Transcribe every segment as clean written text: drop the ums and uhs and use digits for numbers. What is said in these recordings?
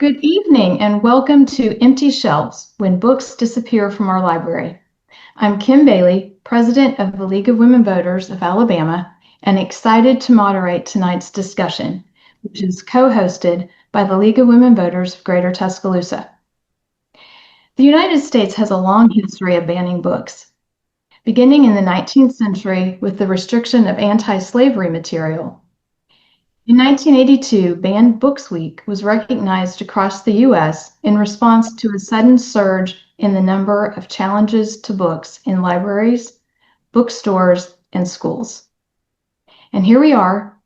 Good evening and welcome to Empty Shelves, When Books Disappear from Our Library. I'm Kim Bailey, President of the League of Women Voters of Alabama, and excited to moderate tonight's discussion, which is co-hosted by the League of Women Voters of Greater Tuscaloosa. The United States has a long history of banning books, beginning in the 19th century with the restriction of anti-slavery material. In 1982, Banned Books Week was recognized across the U.S. in response to a sudden surge in the number of challenges to books in libraries, bookstores, and schools. And here we are,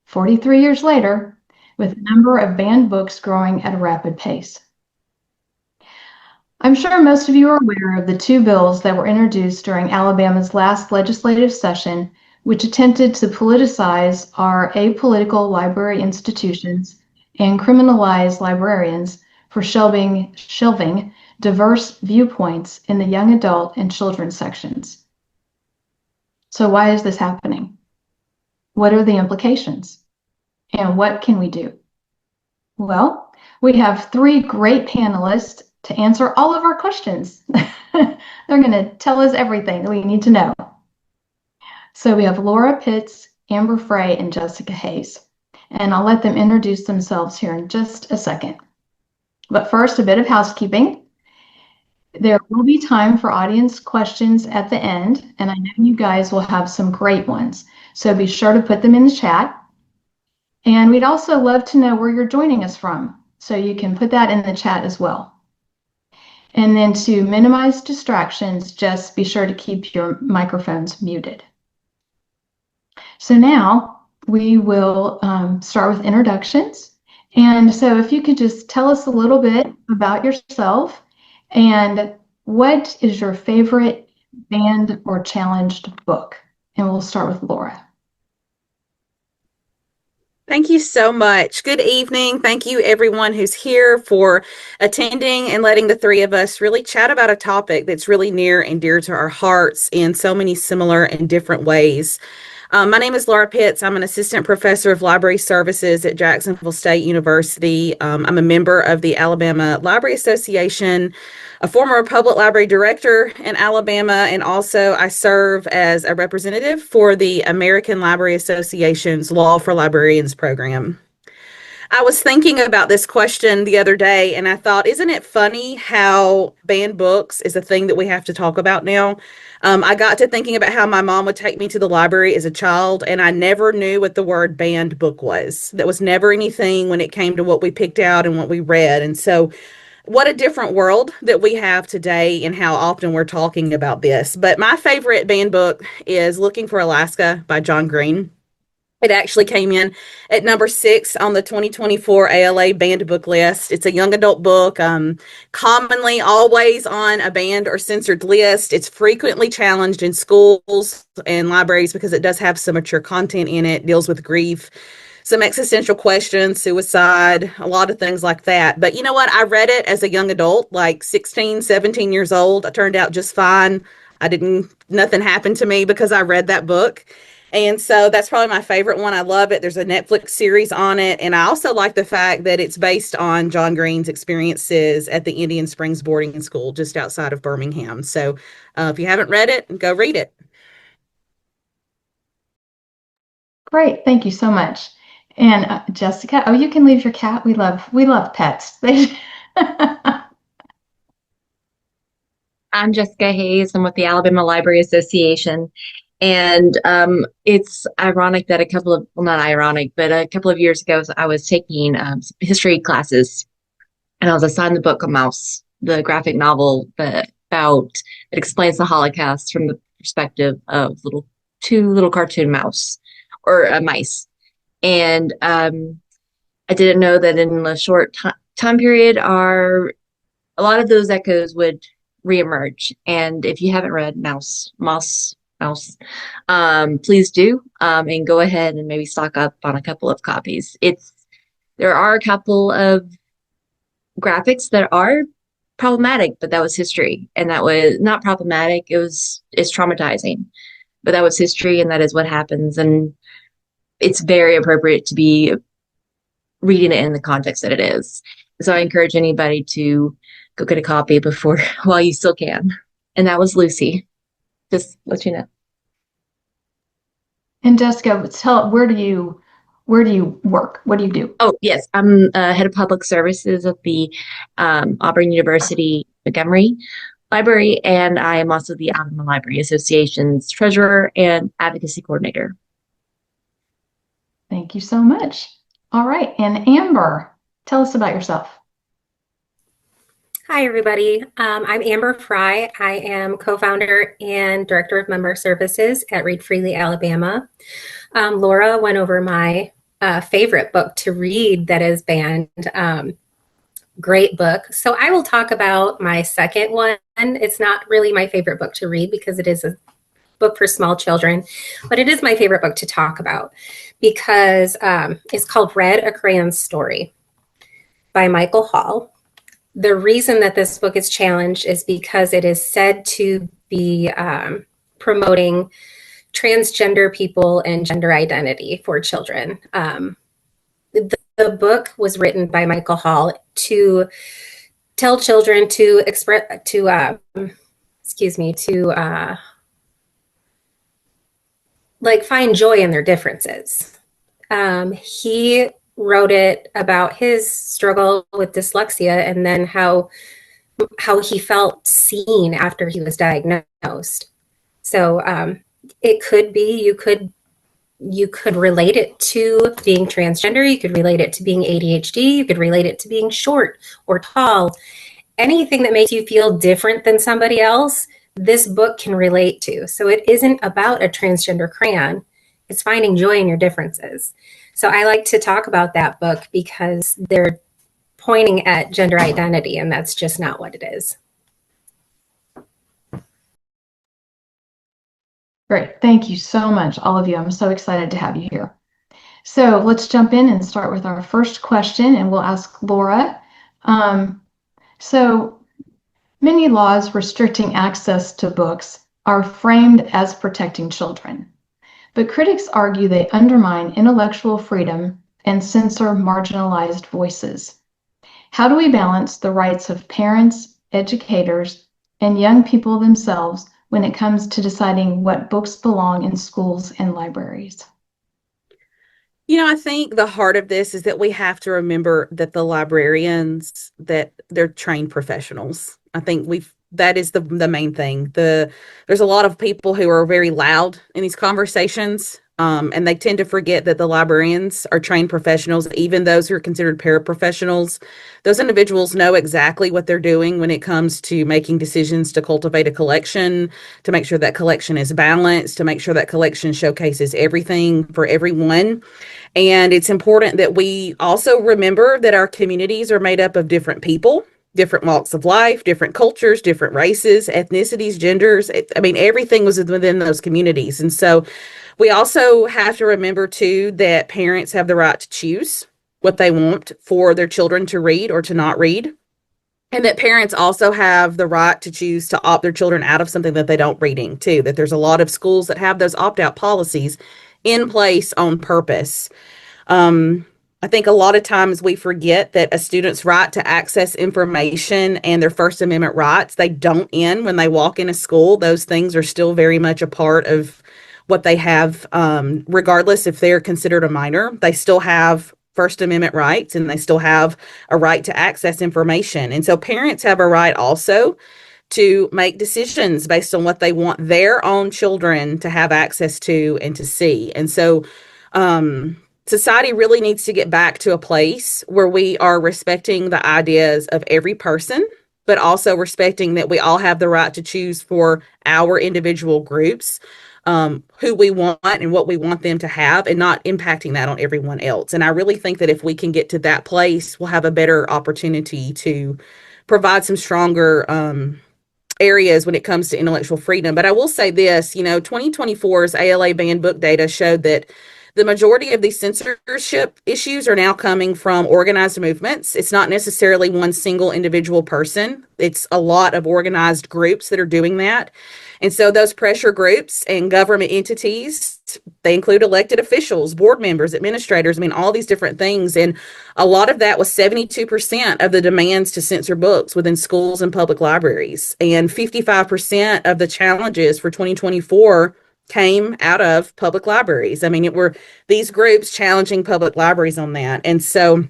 43 years later, with the number of banned books growing at a rapid pace. I'm sure most of you are aware of the two bills that were introduced during Alabama's last legislative session, which attempted to politicize our apolitical library institutions and criminalize librarians for shelving diverse viewpoints in the young adult and children's sections. So why is this happening? What are the implications? And what can we do? Well, we have three great panelists to answer all of our questions. They're going to tell us everything that we need to know. So we have Laura Pitts, Amber Frey, and Jessica Hayes. And I'll let them introduce themselves here in just a second. But first, a bit of housekeeping. There will be time for audience questions at the end, and I know you guys will have some great ones. So be sure to put them in the chat. And we'd also love to know where you're joining us from, so you can put that in the chat as well. And then to minimize distractions, just be sure to keep your microphones muted. So now we will start with introductions. And so if you could just tell us a little bit about yourself and what is your favorite banned or challenged book? And we'll start with Laura. Thank you so much. Good evening. Thank you everyone who's here for attending and letting the three of us really chat about a topic that's really near and dear to our hearts in so many similar and different ways. My name is Laura Pitts. I'm an assistant professor of library services at Jacksonville State University. I'm a member of the Alabama Library Association, a former public library director in Alabama, and also I serve as a representative for the American Library Association's Law for Librarians program. I was thinking about this question the other day, and I thought, isn't it funny how banned books is a thing that we have to talk about now? I got to thinking about how my mom would take me to the library as a child, and I never knew what the word banned book was. That was never anything when it came to what we picked out and what we read. And so what a different world that we have today and how often we're talking about this. But my favorite banned book is Looking for Alaska by John Green. It actually came in at number 6 on the 2024 ALA banned book list. It's a young adult book, commonly always on a banned or censored list. It's frequently challenged in schools and libraries because it does have some mature content in it, deals with grief, some existential questions, suicide, a lot of things like that. But you know what? I read it as a young adult, like 16, 17 years old. I turned out just fine. Nothing happened to me because I read that book. And so that's probably my favorite one. I love it. There's a Netflix series on it. And I also like the fact that it's based on John Green's experiences at the Indian Springs boarding school just outside of Birmingham. So if you haven't read it, go read it. Great. Thank you so much. And Jessica, oh, you can leave your cat. We love pets. I'm Jessica Hayes. I'm with the Alabama Library Association. And it's ironic that a couple of years ago, I was taking history classes, and I was assigned the book A Mouse, the graphic novel that explains the Holocaust from the perspective of two little cartoon mice. And I didn't know that in a short time period, a lot of those echoes would reemerge. And if you haven't read Mouse, please do, and go ahead and maybe stock up on a couple of copies. There are a couple of graphics that are problematic, but that was history, and that was not problematic. It's traumatizing, but that was history, and that is what happens. And it's very appropriate to be reading it in the context that it is. So I encourage anybody to go get a copy before while you still can. And that was Lucy. Just let you know. And Jessica, where do you work? What do you do? Oh, yes. I'm head of public services at the Auburn University Montgomery Library, and I am also the Alabama Library Association's treasurer and advocacy coordinator. Thank you so much. All right. And Amber, tell us about yourself. Hi, everybody. I'm Amber Fry. I am co-founder and director of member services at Read Freely, Alabama. Laura went over my favorite book to read that is banned. Great book. So I will talk about my second one. It's not really my favorite book to read because it is a book for small children, but it is my favorite book to talk about because it's called Red, A Crayon Story by Michael Hall. The reason that this book is challenged is because it is said to be promoting transgender people and gender identity for children. The book was written by Michael Hall to tell children to find joy in their differences. He wrote it about his struggle with dyslexia and then how he felt seen after he was diagnosed. So it could be you could relate it to being transgender, you could relate it to being ADHD, you could relate it to being short or tall. Anything that makes you feel different than somebody else, this book can relate to. So it isn't about a transgender crayon, it's finding joy in your differences. So I like to talk about that book because they're pointing at gender identity, and that's just not what it is. Great. Thank you so much, all of you. I'm so excited to have you here. So let's jump in and start with our first question, and we'll ask Laura. So many laws restricting access to books are framed as protecting children. But critics argue they undermine intellectual freedom and censor marginalized voices. How do we balance the rights of parents, educators, and young people themselves when it comes to deciding what books belong in schools and libraries? I think the heart of this is that we have to remember that the librarians, that they're trained professionals. I think that is the main thing. There's a lot of people who are very loud in these conversations, and they tend to forget that the librarians are trained professionals, even those who are considered paraprofessionals. Those individuals know exactly what they're doing when it comes to making decisions to cultivate a collection, to make sure that collection is balanced, to make sure that collection showcases everything for everyone. And it's important that we also remember that our communities are made up of different people, different walks of life, different cultures, different races, ethnicities, genders. Everything was within those communities. And so we also have to remember, too, that parents have the right to choose what they want for their children to read or to not read. And that parents also have the right to choose to opt their children out of something that they don't reading, too. That there's a lot of schools that have those opt-out policies in place on purpose. I think a lot of times we forget that a student's right to access information and their First Amendment rights, they don't end when they walk in a school. Those things are still very much a part of what they have, regardless if they're considered a minor. They still have First Amendment rights and they still have a right to access information. And so parents have a right also to make decisions based on what they want their own children to have access to and to see. And so society really needs to get back to a place where we are respecting the ideas of every person, but also respecting that we all have the right to choose for our individual groups who we want and what we want them to have, and not impacting that on everyone else. And I really think that if we can get to that place, we'll have a better opportunity to provide some stronger areas when it comes to intellectual freedom. But I will say this, 2024's ALA banned book data showed that the majority of these censorship issues are now coming from organized movements. It's not necessarily one single individual person. It's a lot of organized groups that are doing that. And so those pressure groups and government entities they include elected officials, board members, administrators, I mean, all these different things. And a lot of that was 72% of the demands to censor books within schools and public libraries. And 55% of the challenges for 2024 came out of public libraries. I mean, it were these groups challenging public libraries on that. And so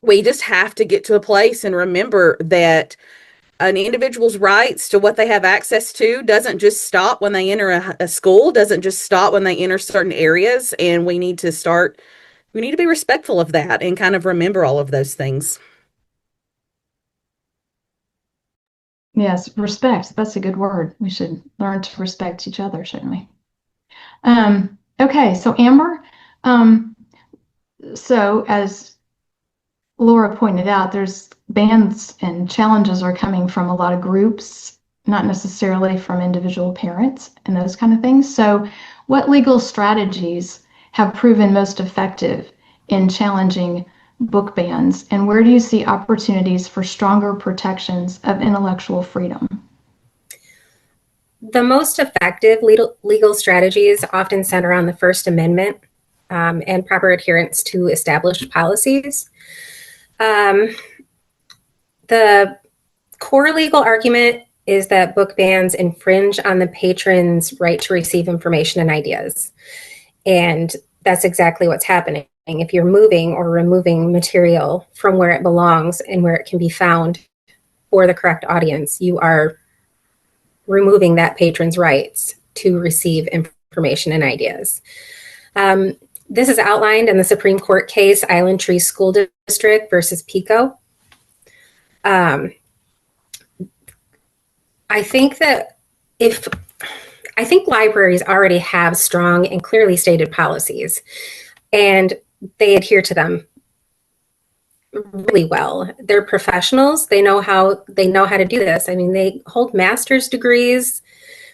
we just have to get to a place and remember that an individual's rights to what they have access to doesn't just stop when they enter a school, doesn't just stop when they enter certain areas. And we need to be respectful of that and kind of remember all of those things. Yes, respect. That's a good word. We should learn to respect each other, shouldn't we? Okay, so Amber, so as Laura pointed out, there's bans and challenges are coming from a lot of groups, not necessarily from individual parents and those kind of things. So what legal strategies have proven most effective in challenging book bans, and where do you see opportunities for stronger protections of intellectual freedom? The most effective legal strategies often center on the First Amendment and proper adherence to established policies. The core legal argument is that book bans infringe on the patron's right to receive information and ideas. And that's exactly what's happening. If you're moving or removing material from where it belongs and where it can be found for the correct audience, you are removing that patron's rights to receive information and ideas. This is outlined in the Supreme Court case, Island Tree School District versus Pico. I think libraries already have strong and clearly stated policies, and they adhere to them really well. They're professionals. They know how to do this. I mean, they hold master's degrees,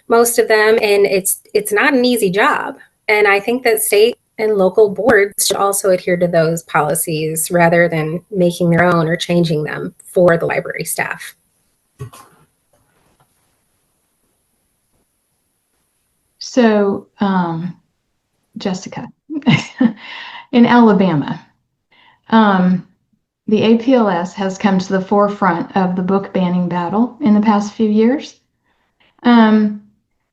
most of them, and it's not an easy job. And I think that state and local boards should also adhere to those policies rather than making their own or changing them for the library staff. So, Jessica, in Alabama, the APLS has come to the forefront of the book banning battle in the past few years. I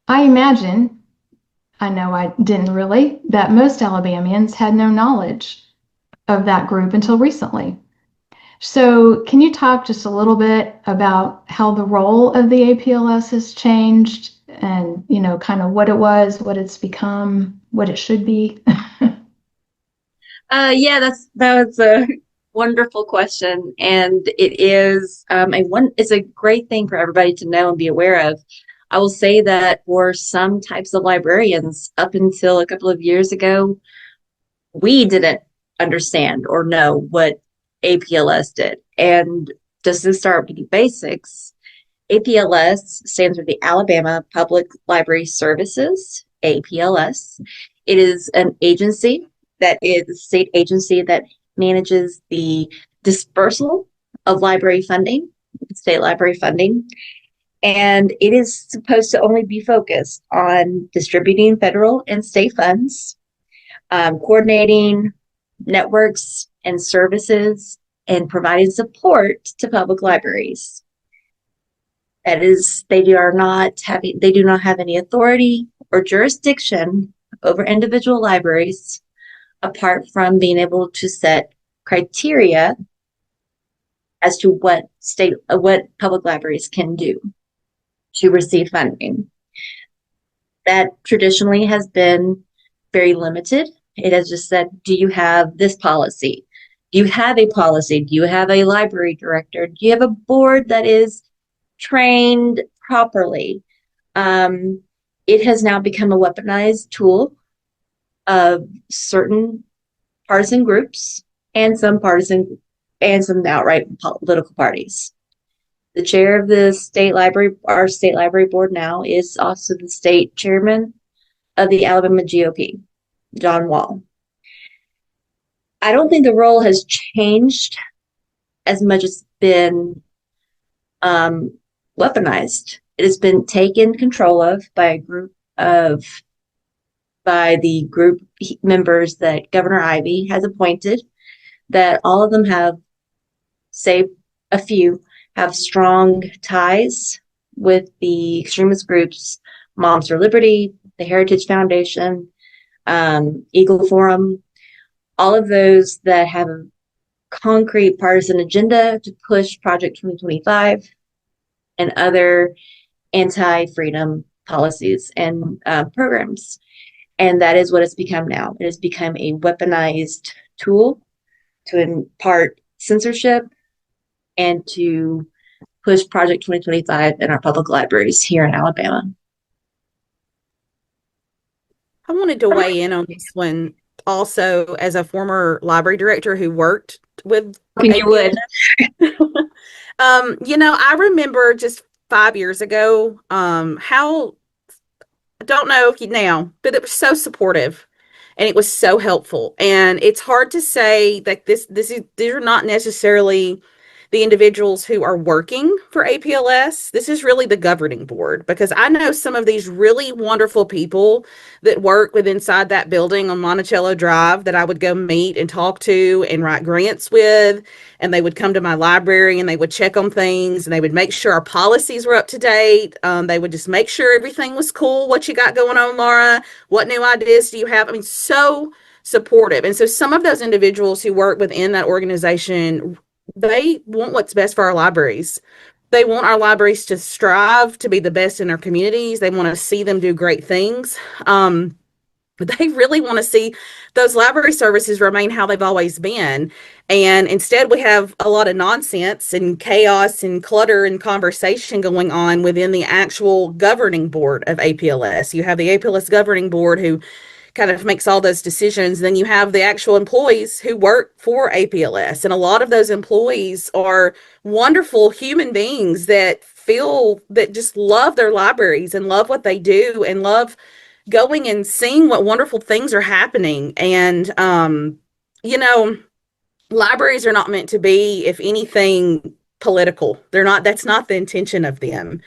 imagine, I know I didn't really, that most Alabamians had no knowledge of that group until recently. So can you talk just a little bit about how the role of the APLS has changed and, you know, kind of what it was, what it's become, what it should be? Yeah, that was a wonderful question, and it is it's a great thing for everybody to know and be aware of. I will say that for some types of librarians, up until a couple of years ago, we didn't understand or know what APLS did. And just to start with the basics, APLS stands for the Alabama Public Library Services, APLS. It is an agency that is a state agency that manages the dispersal of library funding, state library funding. And it is supposed to only be focused on distributing federal and state funds, coordinating networks and services, and providing support to public libraries. That is, they do not have any authority or jurisdiction over individual libraries, apart from being able to set criteria as to what public libraries can do to receive funding. That traditionally has been very limited. It has just said, do you have this policy? Do you have a policy? Do you have a library director? Do you have a board that is trained properly? It has now become a weaponized tool of certain partisan groups and some outright political parties. The chair of the our state library board now is also the state chairman of the Alabama GOP, John Wall. I don't think the role has changed as much as it's been weaponized. It has been taken control of by a group of by the group members that Governor Ivey has appointed, that all of them have, save a few, have strong ties with the extremist groups, Moms for Liberty, the Heritage Foundation, Eagle Forum, all of those that have a concrete partisan agenda to push Project 2025 and other anti-freedom policies and programs. And that is what it's become now. It has become a weaponized tool to impart censorship and to push Project 2025 in our public libraries here in Alabama. I wanted to weigh in on this one also as a former library director who worked with You would. I remember just 5 years ago, how, I don't know if you now, but it was so supportive and it was so helpful. And it's hard to say that these are not necessarily the individuals who are working for APLS. This is really the governing board, because I know some of these really wonderful people that work with inside that building on Monticello Drive that I would go meet and talk to and write grants with. And they would come to my library and they would check on things and they would make sure our policies were up to date. They would just make sure everything was cool. What you got going on, Laura? What new ideas do you have? I mean, so supportive. And so some of those individuals who work within that organization, they want what's best for our libraries. They want our libraries to strive to be the best in our communities. They want to see them do great things. But they really want to see those library services remain how they've always been. And instead, we have a lot of nonsense and chaos and clutter and conversation going on within the actual governing board of APLS. You have the APLS governing board who kind of makes all those decisions. Then you have the actual employees who work for APLS. And a lot of those employees are wonderful human beings that just love their libraries and love what they do and love going and seeing what wonderful things are happening. And, libraries are not meant to be, if anything, political. That's not the intention of them.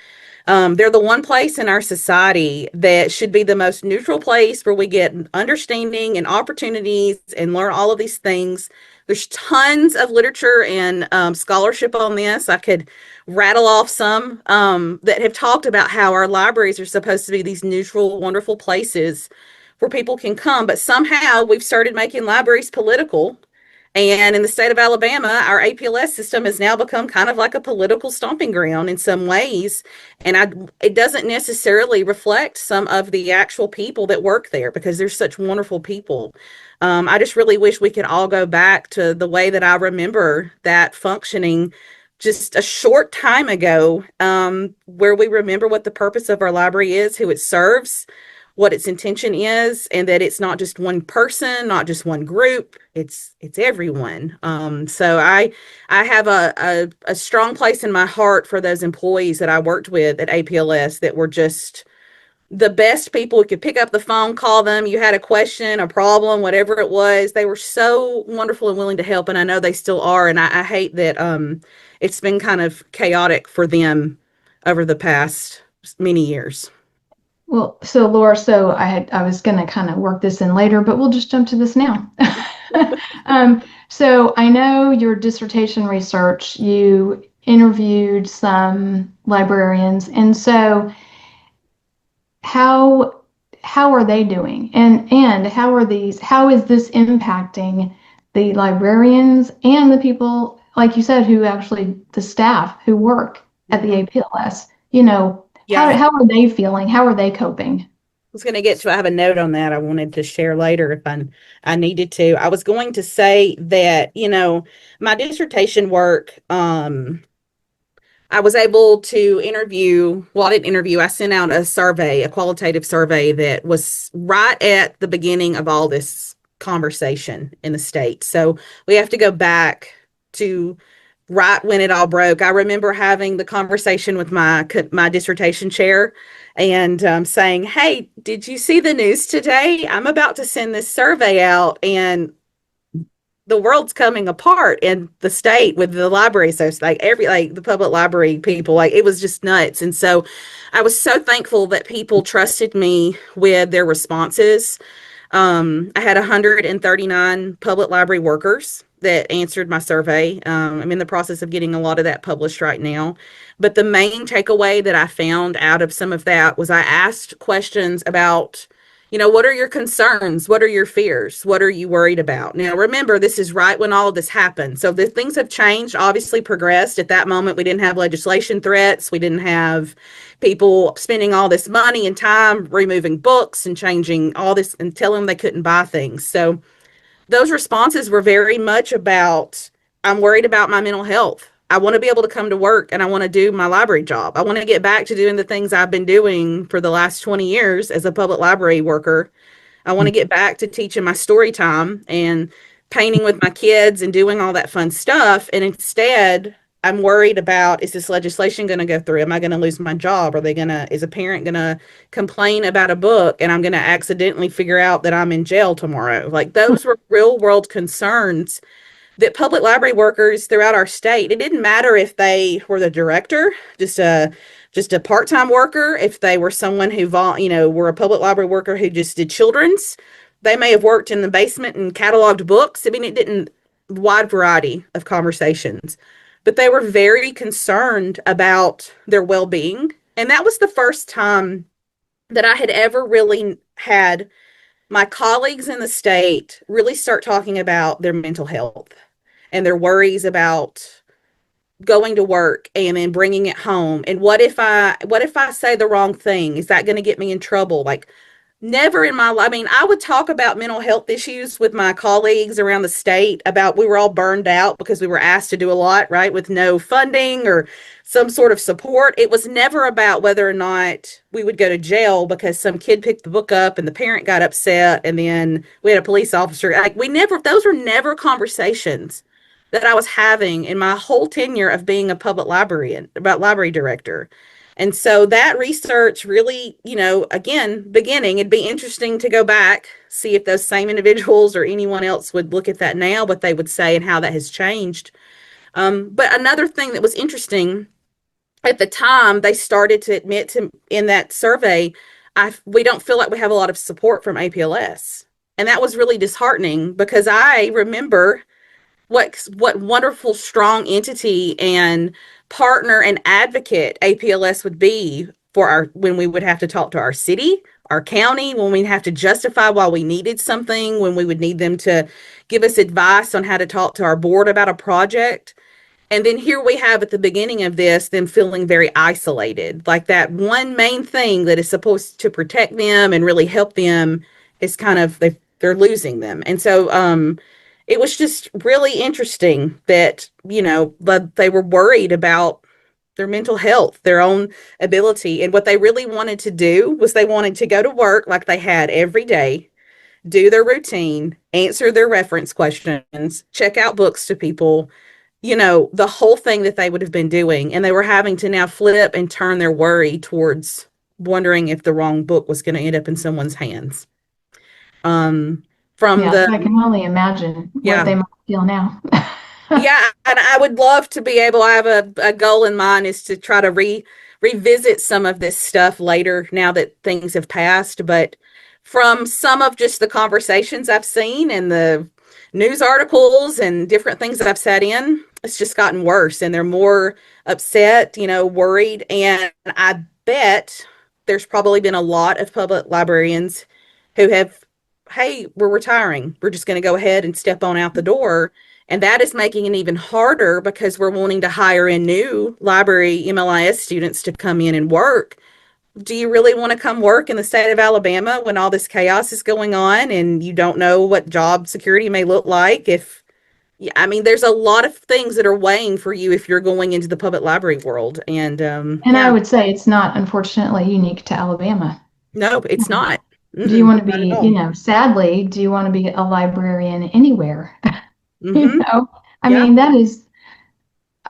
They're the one place in our society that should be the most neutral place where we get understanding and opportunities and learn all of these things. There's tons of literature and scholarship on this. I could rattle off some that have talked about how our libraries are supposed to be these neutral, wonderful places where people can come. But somehow we've started making libraries political. And in the state of Alabama, our APLS system has now become kind of like a political stomping ground in some ways. And it doesn't necessarily reflect some of the actual people that work there, because there's such wonderful people. I just really wish we could all go back to the way that I remember that functioning just a short time ago, where we remember what the purpose of our library is, who it serves, what its intention is, and that it's not just one person, not just one group, it's everyone. So I have a strong place in my heart for those employees that I worked with at APLS that were just the best people. You could pick up the phone, call them, you had a question, a problem, whatever it was. They were so wonderful and willing to help, and I know they still are. And I hate that it's been kind of chaotic for them over the past many years. Well, so Laura, I was going to kind of work this in later, but we'll just jump to this now. So I know your dissertation research, you interviewed some librarians, and so how are they doing, and how is this impacting the librarians and the people, like you said, the staff who work at the APLS? Yeah. How are they feeling? How are they coping? I was going to get to, I have a note on that I wanted to share later if I needed to. I was going to say that, my dissertation work, I was able to I sent out a survey, a qualitative survey that was right at the beginning of all this conversation in the state. So we have to go back to right when it all broke. I remember having the conversation with my dissertation chair and saying, "Hey, did you see the news today? I'm about to send this survey out." And the world's coming apart in the state with the library. So it's like the public library people, like it was just nuts. And so I was so thankful that people trusted me with their responses. I had 139 public library workers that answered my survey. I'm in the process of getting a lot of that published right now. But the main takeaway that I found out of some of that was I asked questions about, what are your concerns? What are your fears? What are you worried about? Now, remember, this is right when all of this happened. So the things have changed, obviously progressed. At that moment, we didn't have legislation threats. We didn't have people spending all this money and time removing books and changing all this and telling them they couldn't buy things. So those responses were very much about, I'm worried about my mental health. I want to be able to come to work and I want to do my library job. I want to get back to doing the things I've been doing for the last 20 years as a public library worker. I want to get back to teaching my story time and painting with my kids and doing all that fun stuff. And instead, I'm worried about, is this legislation going to go through? Am I going to lose my job? Is a parent going to complain about a book and I'm going to accidentally figure out that I'm in jail tomorrow? Like those were real world concerns that public library workers throughout our state, it didn't matter if they were the director, just a part-time worker, if they were someone who, were a public library worker who just did children's, they may have worked in the basement and cataloged books. I mean, it didn't, wide variety of conversations, but they were very concerned about their well-being. And that was the first time that I had ever really had my colleagues in the state really start talking about their mental health and their worries about going to work and then bringing it home. And what if I say the wrong thing? Is that going to get me in trouble? Like never in my life. I mean, I would talk about mental health issues with my colleagues around the state about we were all burned out because we were asked to do a lot, right? With no funding or some sort of support. It was never about whether or not we would go to jail because some kid picked the book up and the parent got upset and then we had a police officer. Like those were never conversations that I was having in my whole tenure of being a public librarian, about library director. And so that research really, again, it'd be interesting to go back, see if those same individuals or anyone else would look at that now, what they would say and how that has changed. But another thing that was interesting, at the time, they started to admit in that survey, we don't feel like we have a lot of support from APLS. And that was really disheartening because I remember what wonderful, strong entity and partner and advocate APLS would be for when we would have to talk to our city, our county, when we'd have to justify why we needed something, when we would need them to give us advice on how to talk to our board about a project. And then here we have at the beginning of this, them feeling very isolated, like that one main thing that is supposed to protect them and really help them is kind of, they're losing them. And so, it was just really interesting that, they were worried about their mental health, their own ability. And what they really wanted to do was they wanted to go to work like they had every day, do their routine, answer their reference questions, check out books to people, the whole thing that they would have been doing. And they were having to now flip and turn their worry towards wondering if the wrong book was going to end up in someone's hands. I can only imagine what they might feel now. Yeah, and I would love to be able, I have a goal in mind is to try to revisit some of this stuff later now that things have passed. But from some of just the conversations I've seen and the news articles and different things that I've sat in, it's just gotten worse and they're more upset, worried. And I bet there's probably been a lot of public librarians who have, hey, we're retiring. We're just going to go ahead and step on out the door. And that is making it even harder because we're wanting to hire in new library MLIS students to come in and work. Do you really want to come work in the state of Alabama when all this chaos is going on and you don't know what job security may look like? There's a lot of things that are weighing for you if you're going into the public library world. And I would say it's not, unfortunately, unique to Alabama. No, it's not. Do you want to be, sadly, do you want to be a librarian anywhere? Mm-hmm. mean, that is,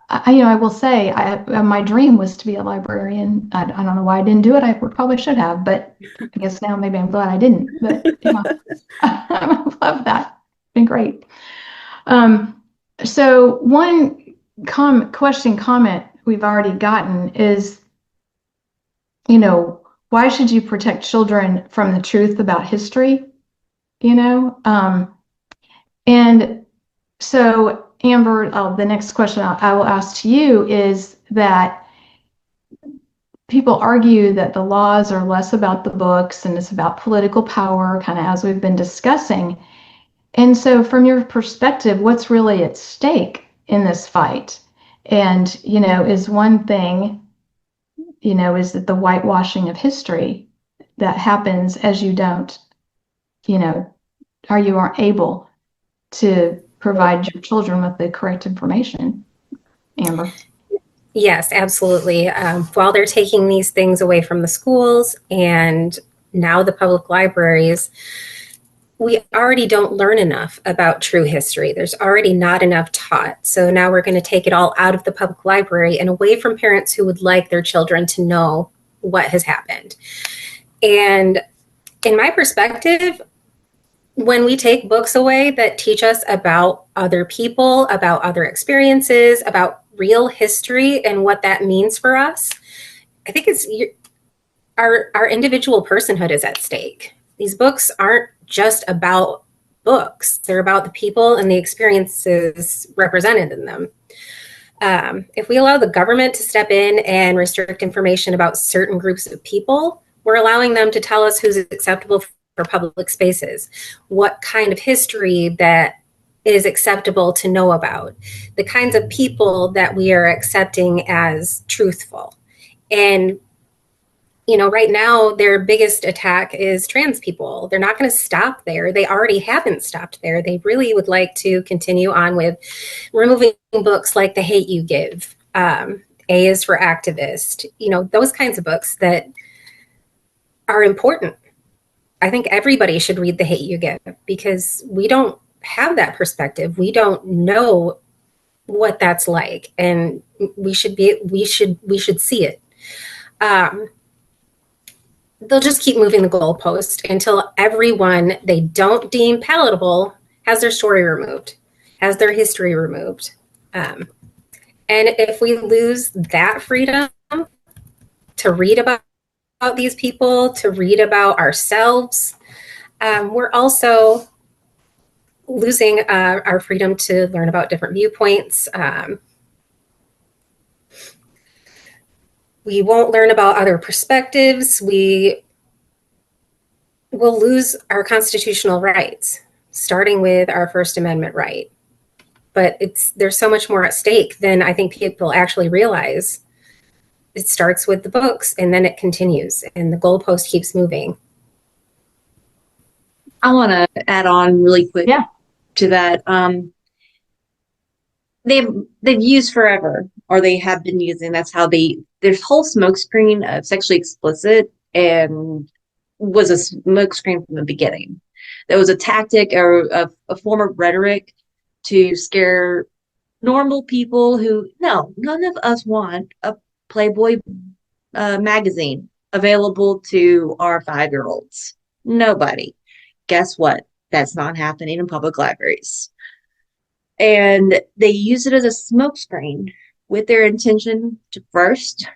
I will say, my dream was to be a librarian. I don't know why I didn't do it. I probably should have, but I guess now maybe I'm glad I didn't. But I love that. It's been great. So one comment we've already gotten is, why should you protect children from the truth about history? And so Amber, the next question I will ask to you is that people argue that the laws are less about the books and it's about political power, kind of as we've been discussing. And so from your perspective, what's really at stake in this fight? And, is one thing, is that the whitewashing of history that happens as you don't, or you aren't able to provide your children with the correct information. Amber? Yes, absolutely. While they're taking these things away from the schools and now the public libraries, we already don't learn enough about true history. There's already not enough taught. So now we're going to take it all out of the public library and away from parents who would like their children to know what has happened. And in my perspective, when we take books away that teach us about other people, about other experiences, about real history and what that means for us, I think it's our individual personhood is at stake. These books aren't just about books. They're about the people and the experiences represented in them. If we allow the government to step in and restrict information about certain groups of people, we're allowing them to tell us who's acceptable for public spaces, what kind of history that is acceptable to know about, the kinds of people that we are accepting as truthful. And right now, their biggest attack is trans people. They're not going to stop there. They already haven't stopped there. They really would like to continue on with removing books like The Hate U Give, A is for Activist, those kinds of books that are important. I think everybody should read The Hate U Give because we don't have that perspective. We don't know what that's like, and we should see it. They'll just keep moving the goalpost until everyone they don't deem palatable has their story removed, has their history removed. And if we lose that freedom to read about these people, to read about ourselves, we're also losing our freedom to learn about different viewpoints. We won't learn about other perspectives. We will lose our constitutional rights, starting with our First Amendment right. But there's so much more at stake than I think people actually realize. It starts with the books and then it continues and the goalpost keeps moving. I want to add on really quick to that. They've used forever, or they have been using. That's how there's whole smokescreen of sexually explicit and was a smokescreen from the beginning. There was a tactic or a form of rhetoric to scare normal people who, no, none of us want a Playboy magazine available to our 5-year-olds. Nobody. Guess what? That's not happening in public libraries. And they use it as a smokescreen with their intention to first,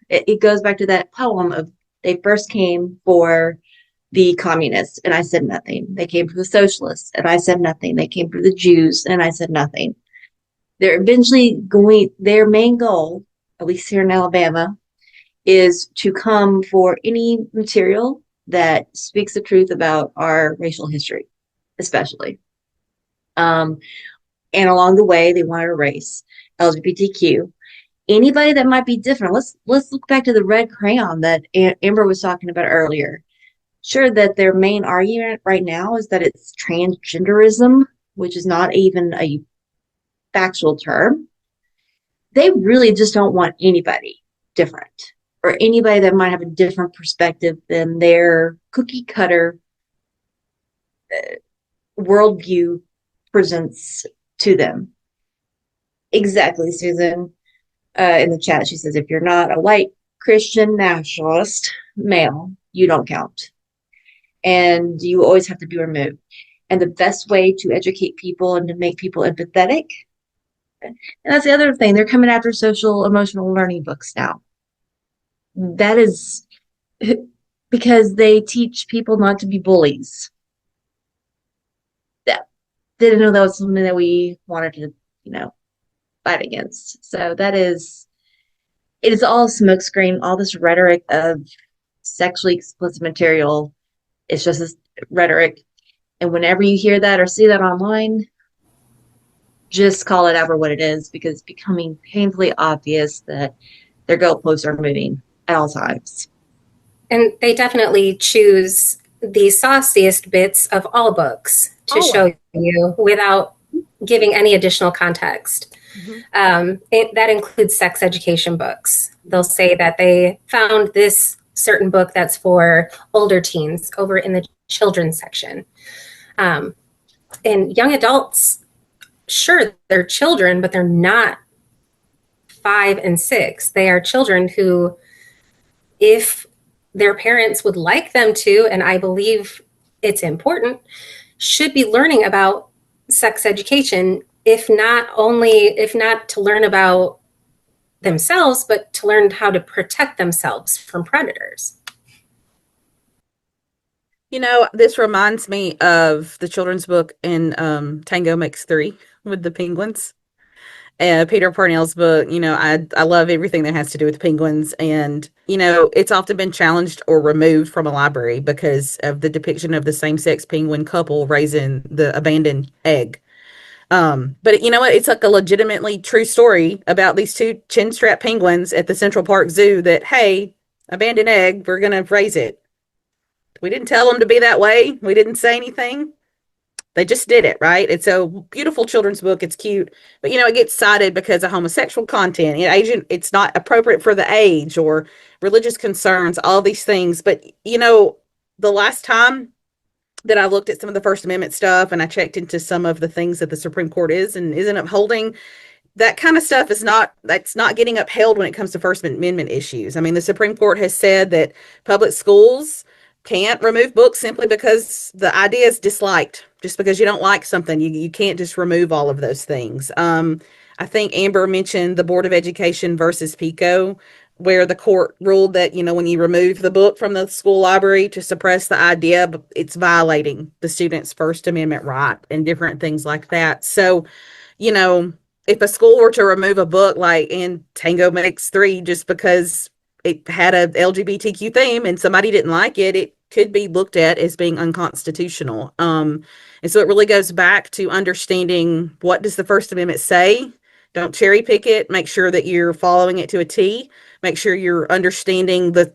it goes back to that poem of they first came for the communists and I said nothing. They came for the socialists and I said nothing. They came for the Jews and I said nothing. They're eventually their main goal, at least here in Alabama, is to come for any material that speaks the truth about our racial history, especially. And along the way, they want to erase LGBTQ. Anybody that might be different. Let's look back to the red crayon that Amber was talking about earlier. Sure, that their main argument right now is that it's transgenderism, which is not even a factual term. They really just don't want anybody different or anybody that might have a different perspective than their cookie cutter worldview presents to them. Exactly, Susan. In the chat, she says, if you're not a white Christian nationalist male, you don't count. And you always have to be removed. and the best way to educate people and to make people empathetic. And that's the other thing. They're coming after social emotional learning books now. That is because they teach people not to be bullies. That didn't know that was something that we wanted to, fight against. So it is all smokescreen, all this rhetoric of sexually explicit material. It's just this rhetoric. And whenever you hear that or see that online, just call it out for what it is, because it's becoming painfully obvious that their goalposts are moving at all times. And they definitely choose the sauciest bits of all books to show you without giving any additional context. That includes sex education books. They'll say that they found this certain book that's for older teens over in the children's section. And young adults, sure, they're children, but they're not 5 and 6. They are children who, if their parents would like them to, and I believe it's important, should be learning about sex education, if not to learn about themselves, but to learn how to protect themselves from predators. This reminds me of the children's book in Tango Makes Three with the penguins. Peter Parnell's book, I love everything that has to do with penguins. And, it's often been challenged or removed from a library because of the depiction of the same-sex penguin couple raising the abandoned egg. But you know what? It's like a legitimately true story about these two chin-strap penguins at the Central Park Zoo that, hey, abandoned egg, we're going to raise it. We didn't tell them to be that way. We didn't say anything. They just did it, right? It's a beautiful children's book. It's cute. But, it gets cited because of homosexual content. It's not appropriate for the age or religious concerns, all these things. But, the last time that I looked at some of the First Amendment stuff and I checked into some of the things that the Supreme Court is and isn't upholding, that kind of stuff that's not getting upheld when it comes to First Amendment issues. I mean, the Supreme Court has said that public schools can't remove books simply because the idea is disliked. Just because you don't like something, you can't just remove all of those things. I think Amber mentioned the Board of Education versus PICO, where the court ruled that, when you remove the book from the school library to suppress the idea, it's violating the student's First Amendment right and different things like that. So, if a school were to remove a book like in Tango Makes Three just because it had a LGBTQ theme and somebody didn't like it, it could be looked at as being unconstitutional. And so it really goes back to understanding, what does the First Amendment say? Don't cherry pick it. Make sure that you're following it to a T. Make sure you're understanding the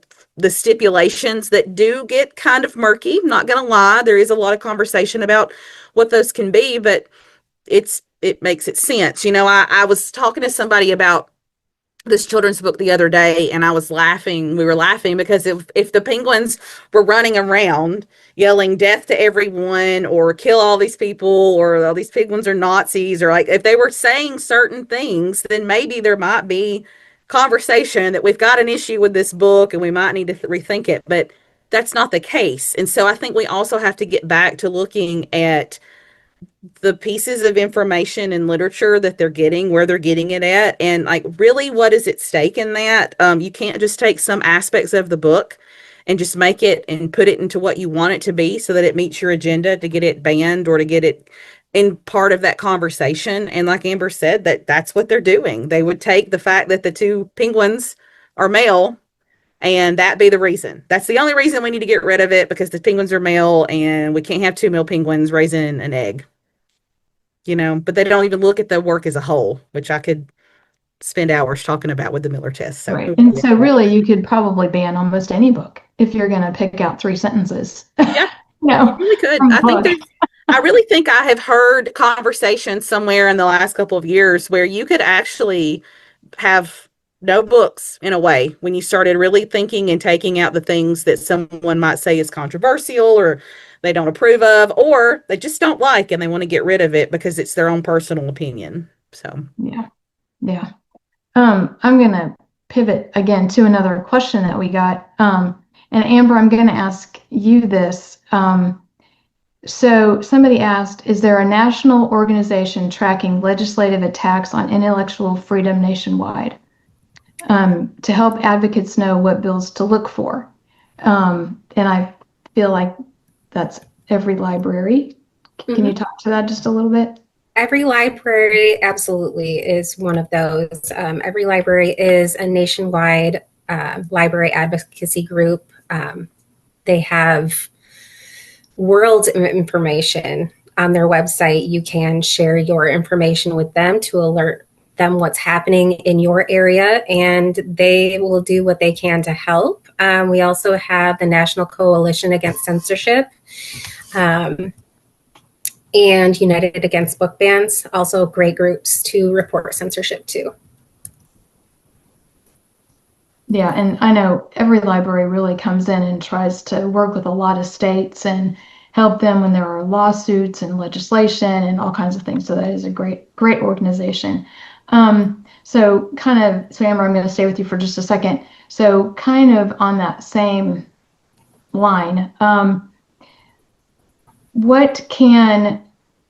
stipulations that do get kind of murky. I'm not going to lie. There is a lot of conversation about what those can be, but it makes it sense. I was talking to somebody about this children's book the other day, and I was laughing. We were laughing because if the penguins were running around yelling death to everyone or kill all these people or all these penguins are Nazis, or like if they were saying certain things, then maybe there might be conversation that we've got an issue with this book and we might need to rethink it. But that's not the case. And so I think we also have to get back to looking at the pieces of information and literature that they're getting, where they're getting it at, and like really what is at stake in that. You can't just take some aspects of the book and just make it and put it into what you want it to be so that it meets your agenda to get it banned or to get it in part of that conversation. And like Amber said, that's what they're doing. They would take the fact that the two penguins are male and that be the reason. That's the only reason we need to get rid of it, because the penguins are male and we can't have two male penguins raising an egg. But they don't even look at the work as a whole, which I could spend hours talking about with the Miller test. So, right. And so really you could probably ban almost any book if you're going to pick out 3 sentences. Yeah, you really could. I really think I have heard conversations somewhere in the last couple of years where you could actually have no books in a way when you started really thinking and taking out the things that someone might say is controversial or they don't approve of, or they just don't like and they want to get rid of it because it's their own personal opinion. So yeah. I'm going to pivot again to another question that we got. And Amber, I'm going to ask you this. So somebody asked, is there a national organization tracking legislative attacks on intellectual freedom nationwide, to help advocates know what bills to look for? And I feel like that's every library. Can you talk to that just a little bit? Every library absolutely is one of those. Every library is a nationwide library advocacy group. They have worlds of information on their website. You can share your information with them to alert them what's happening in your area, and they will do what they can to help. We also have the National Coalition Against Censorship, and United Against Book Bans, also great groups to report censorship to. Yeah, and I know every library really comes in and tries to work with a lot of states and help them when there are lawsuits and legislation and all kinds of things. So that is a great organization. So Amber, I'm going to stay with you for just a second. So kind of on that same line, what can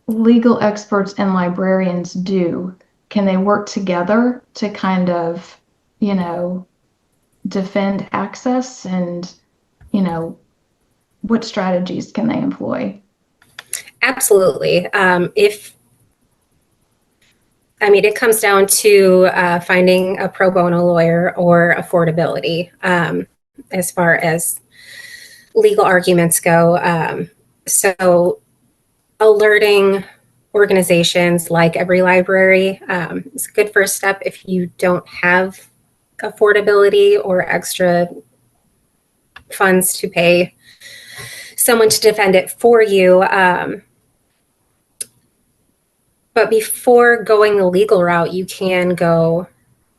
legal experts and librarians do? Can they work together to kind of, defend access, and, what strategies can they employ? Absolutely. It comes down to finding a pro bono lawyer or affordability as far as legal arguments go. So alerting organizations like Every Library is a good first step if you don't have affordability or extra funds to pay someone to defend it for you. But before going the legal route, you can go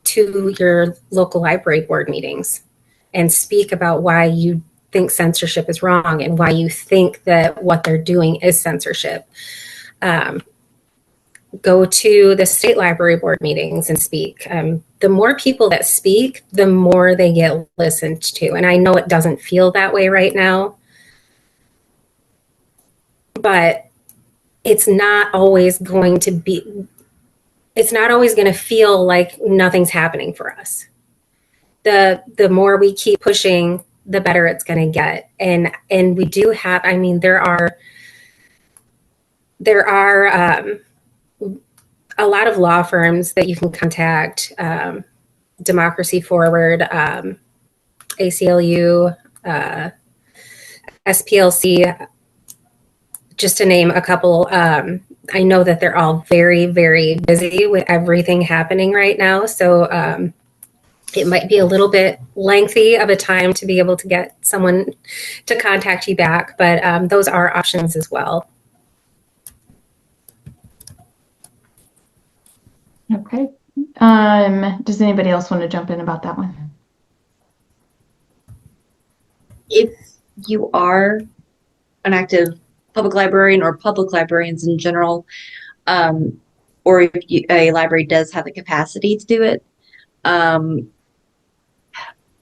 to your local library board meetings and speak about why you think censorship is wrong and why you think that what they're doing is censorship. Go to the state library board meetings and speak. The more people that speak, the more they get listened to. And I know it doesn't feel that way right now, but it's not always going to feel like nothing's happening for us. The more we keep pushing, the better it's going to get. And we do have, there are a lot of law firms that you can contact, Democracy Forward, ACLU, SPLC, just to name a couple. I know that they're all very, very busy with everything happening right now. So it might be a little bit lengthy of a time to be able to get someone to contact you back, but those are options as well. Okay. Does anybody else want to jump in about that one? If you are an active public librarian or public librarians in general, or if a library does have the capacity to do it,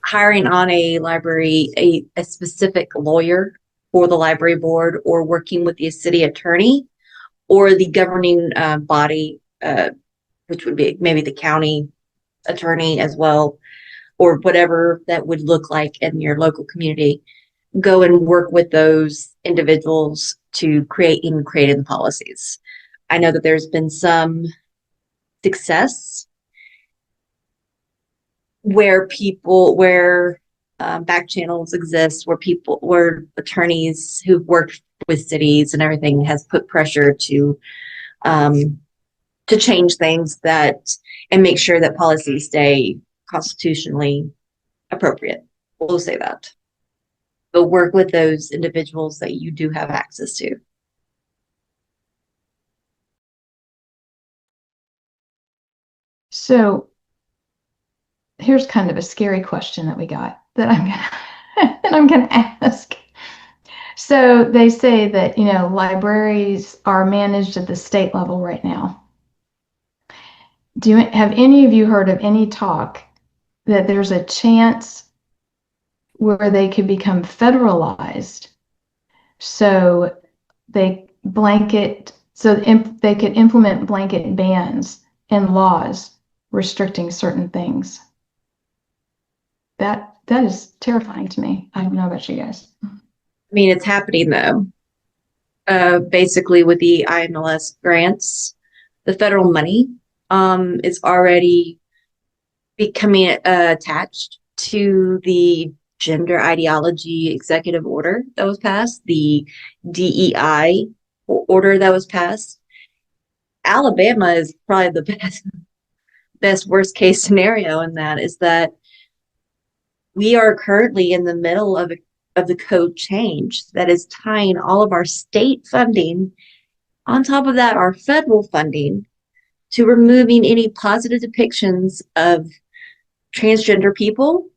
hiring on a library, a specific lawyer for the library board, or working with the city attorney or the governing body, which would be maybe the county attorney as well, or whatever that would look like in your local community. Go and work with those individuals to create the policies. I know that there's been some success where back channels exist, where attorneys who've worked with cities and everything has put pressure to change things and make sure that policies stay constitutionally appropriate. We'll say that. But work with those individuals that you do have access to. So here's kind of a scary question that we got that I'm gonna ask. So they say that, libraries are managed at the state level right now. Have any of you heard of any talk that there's a chance where they could become federalized? So they they could implement blanket bans and laws restricting certain things. That is terrifying to me. I don't know about you guys. I mean, it's happening though. Basically with the IMLS grants, the federal money is already becoming attached to the gender ideology executive order that was passed, the DEI order that was passed. Alabama is probably the best worst case scenario in that, is that we are currently in the middle of the code change that is tying all of our state funding, on top of that, our federal funding, to removing any positive depictions of transgender people,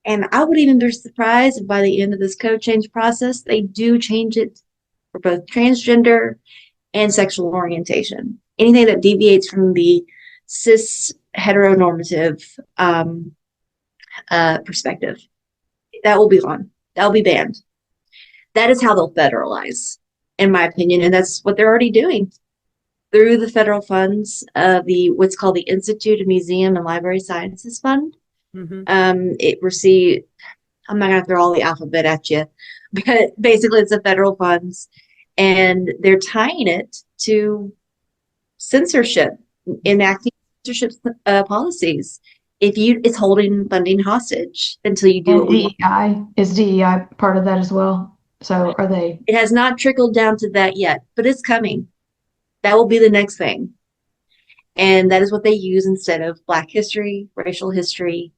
and I would even be surprised if by the end of this code change process, they do change it for both transgender and sexual orientation. Anything that deviates from the cis heteronormative perspective, that will be gone. That will be banned. That is how they'll federalize, in my opinion, and that's what they're already doing through the federal funds of what's called the Institute of Museum and Library Sciences Fund. It received, I'm not going to throw all the alphabet at you, but basically it's the federal funds, and they're tying it to censorship, enacting censorship policies. It's holding funding hostage until you do it. Is DEI part of that as well? So are they? It has not trickled down to that yet, but it's coming. That will be the next thing. And that is what they use instead of Black history, racial history.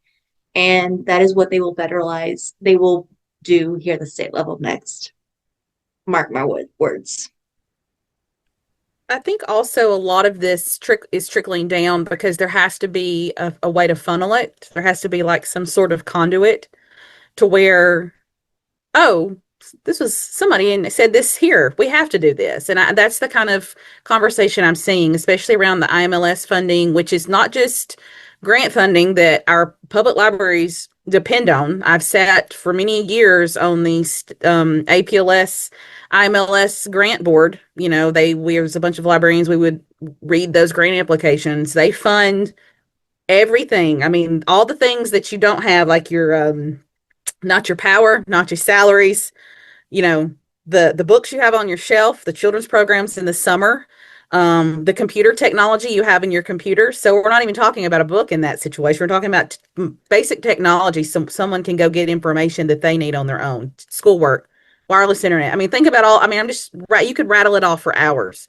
And that is what they will federalize. They will do here at the state level next. Mark my words. I think also a lot of this is trickling down because there has to be a way to funnel it. There has to be like some sort of conduit to where, oh, this was somebody and said this here, we have to do this. And that's the kind of conversation I'm seeing, especially around the IMLS funding, which is not just grant funding that our public libraries depend on. I've sat for many years on the APLS, IMLS grant board. You know, we was a bunch of librarians. We would read those grant applications. They fund everything. I mean, all the things that you don't have, like your not your power, not your salaries, you know, the books you have on your shelf, the children's programs in the summer, the computer technology you have in your computer. So we're not even talking about a book in that situation. We're talking about basic technology. Someone can go get information that they need on their own. Schoolwork, wireless internet. I mean, think about you could rattle it off for hours.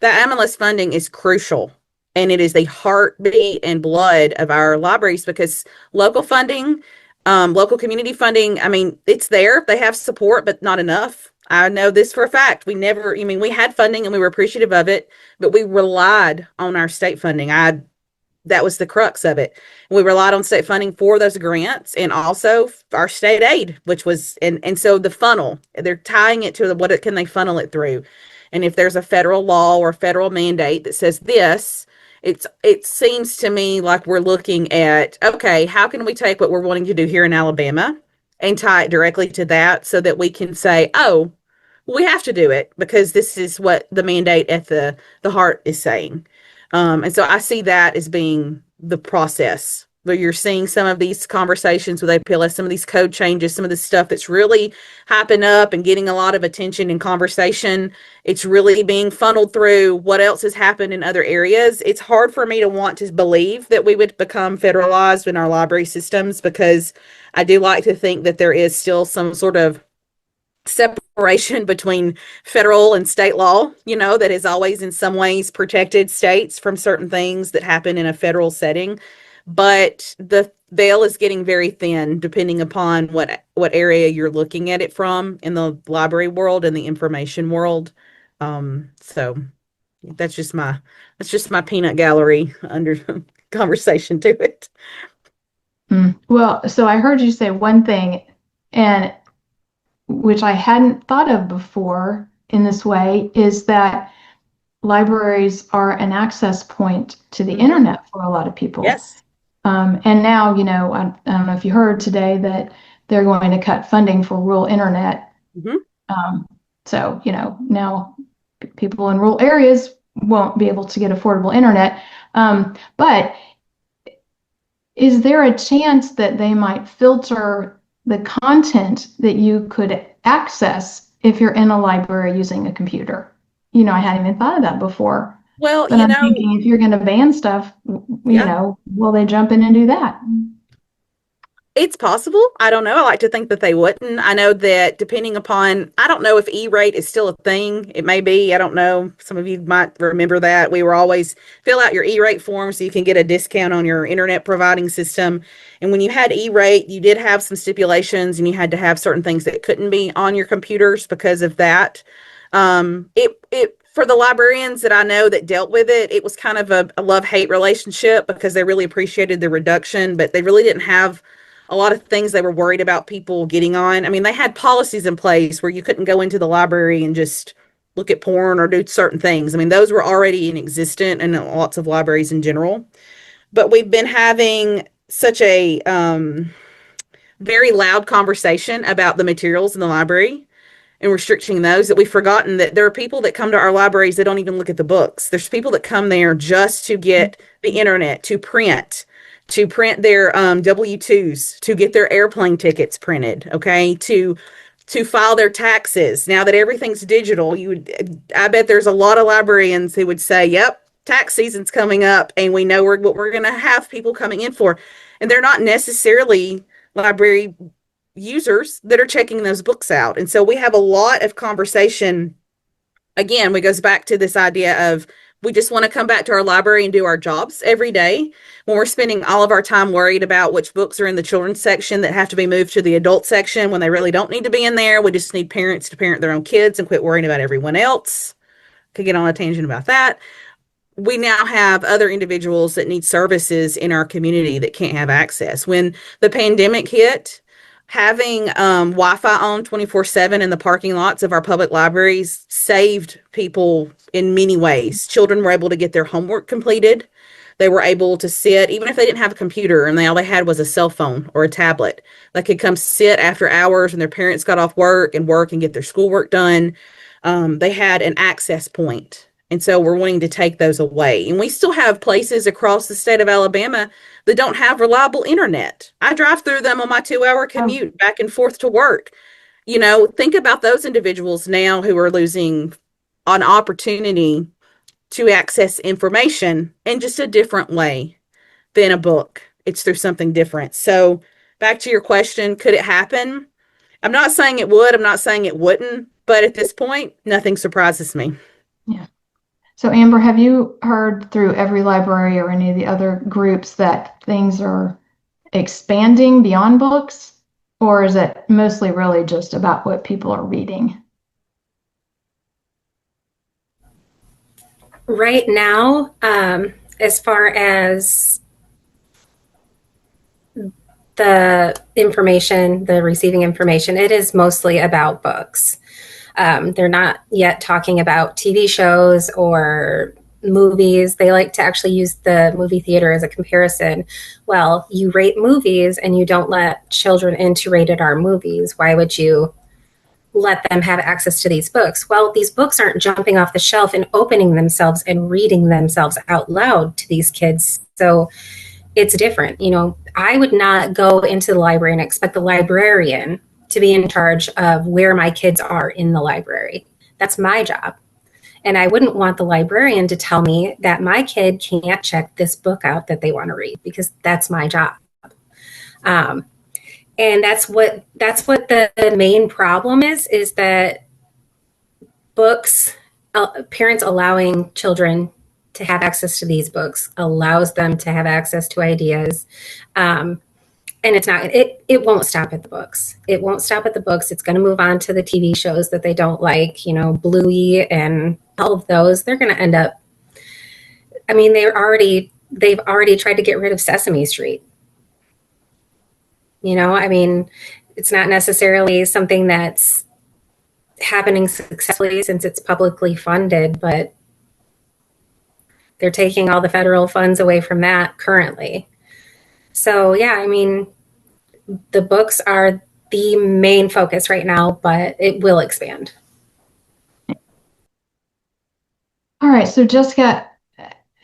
The MLS funding is crucial, and it is the heartbeat and blood of our libraries, because local funding, local community funding, I mean, it's there. They have support, but not enough. I know this for a fact. We had funding and we were appreciative of it, but we relied on our state funding. That was the crux of it. We relied on state funding for those grants, and also our state aid, which was, and so the funnel, they're tying it to what can they funnel it through. And if there's a federal law or federal mandate that says this, it seems to me like we're looking at, okay, how can we take what we're wanting to do here in Alabama and tie it directly to that, so that we can say, oh, we have to do it because this is what the mandate at the heart is saying. And so I see that as being the process where you're seeing some of these conversations with APLS, some of these code changes, some of the stuff that's really hyping up and getting a lot of attention and conversation. It's really being funneled through what else has happened in other areas. It's hard for me to want to believe that we would become federalized in our library systems, because I do like to think that there is still some sort of separation between federal and state law, that has always in some ways protected states from certain things that happen in a federal setting. But the veil is getting very thin depending upon what area you're looking at it from in the library world and the information world. So that's just my peanut gallery under conversation to it. Well, so I heard you say one thing, and which I hadn't thought of before in this way, is that libraries are an access point to the internet for a lot of people. Yes. And now, I don't know if you heard today that they're going to cut funding for rural internet Mhm. So, now people in rural areas won't be able to get affordable internet. But is there a chance that they might filter the content that you could access if you're in a library using a computer? I hadn't even thought of that before. Well, But I'm thinking if you're going to ban stuff, yeah. will they jump in and do that? It's possible. I don't know. I like to think that they wouldn't. I know that depending upon, I don't know if E-rate is still a thing. It may be. I don't know. Some of you might remember that. We were always fill out your E-rate form so you can get a discount on your internet providing system. And when you had E-rate, you did have some stipulations and you had to have certain things that couldn't be on your computers because of that. It for the librarians that I know that dealt with it, it was kind of a love-hate relationship because they really appreciated the reduction, but they really didn't have a lot of things they were worried about people getting on. I mean, they had policies in place where you couldn't go into the library and just look at porn or do certain things. I mean, those were already in existence in lots of libraries in general. But we've been having such a very loud conversation about the materials in the library and restricting those that we've forgotten that there are people that come to our libraries that don't even look at the books. There's people that come there just to get the internet, to print their W-2s, to get their airplane tickets printed, okay, to file their taxes. Now that everything's digital, I bet there's a lot of librarians who would say, "Yep, tax season's coming up, and we know what we're going to have people coming in for," and they're not necessarily library users that are checking those books out. And so we have a lot of conversation. Again, it goes back to this idea of we just want to come back to our library and do our jobs every day when we're spending all of our time worried about which books are in the children's section that have to be moved to the adult section when they really don't need to be in there. We just need parents to parent their own kids and quit worrying about everyone else. Could get on a tangent about that. We now have other individuals that need services in our community that can't have access. When the pandemic hit, having Wi-Fi on 24/7 in the parking lots of our public libraries saved people in many ways. Children were able to get their homework completed. They were able to sit, even if they didn't have a computer and all they had was a cell phone or a tablet. They could come sit after hours and their parents got off work and get their schoolwork done. They had an access point. And so we're wanting to take those away. And we still have places across the state of Alabama that don't have reliable internet. I drive through them on my 2-hour commute back and forth to work. Think about those individuals now who are losing an opportunity to access information in just a different way than a book. It's through something different. So back to your question, could it happen? I'm not saying it would. I'm not saying it wouldn't. But at this point, nothing surprises me. Yeah. So Amber, have you heard through Every Library or any of the other groups that things are expanding beyond books? Or is it mostly really just about what people are reading? Right now, as far as the information, the receiving information, it is mostly about books. They're not yet talking about TV shows or movies. They like to actually use the movie theater as a comparison. Well, you rate movies and you don't let children into rated R movies. Why would you let them have access to these books? Well, these books aren't jumping off the shelf and opening themselves and reading themselves out loud to these kids. So it's different. I would not go into the library and expect the librarian to be in charge of where my kids are in the library. That's my job. And I wouldn't want the librarian to tell me that my kid can't check this book out that they want to read, because that's my job. And that's what the main problem is that books, parents allowing children to have access to these books allows them to have access to ideas. And it won't stop at the books. It won't stop at the books. It's going to move on to the TV shows that they don't like, Bluey and all of those. They're going to end up, I mean, they've already tried to get rid of Sesame Street. I mean, it's not necessarily something that's happening successfully since it's publicly funded, but they're taking all the federal funds away from that currently. So, yeah, I mean, the books are the main focus right now, but it will expand. All right, so Jessica,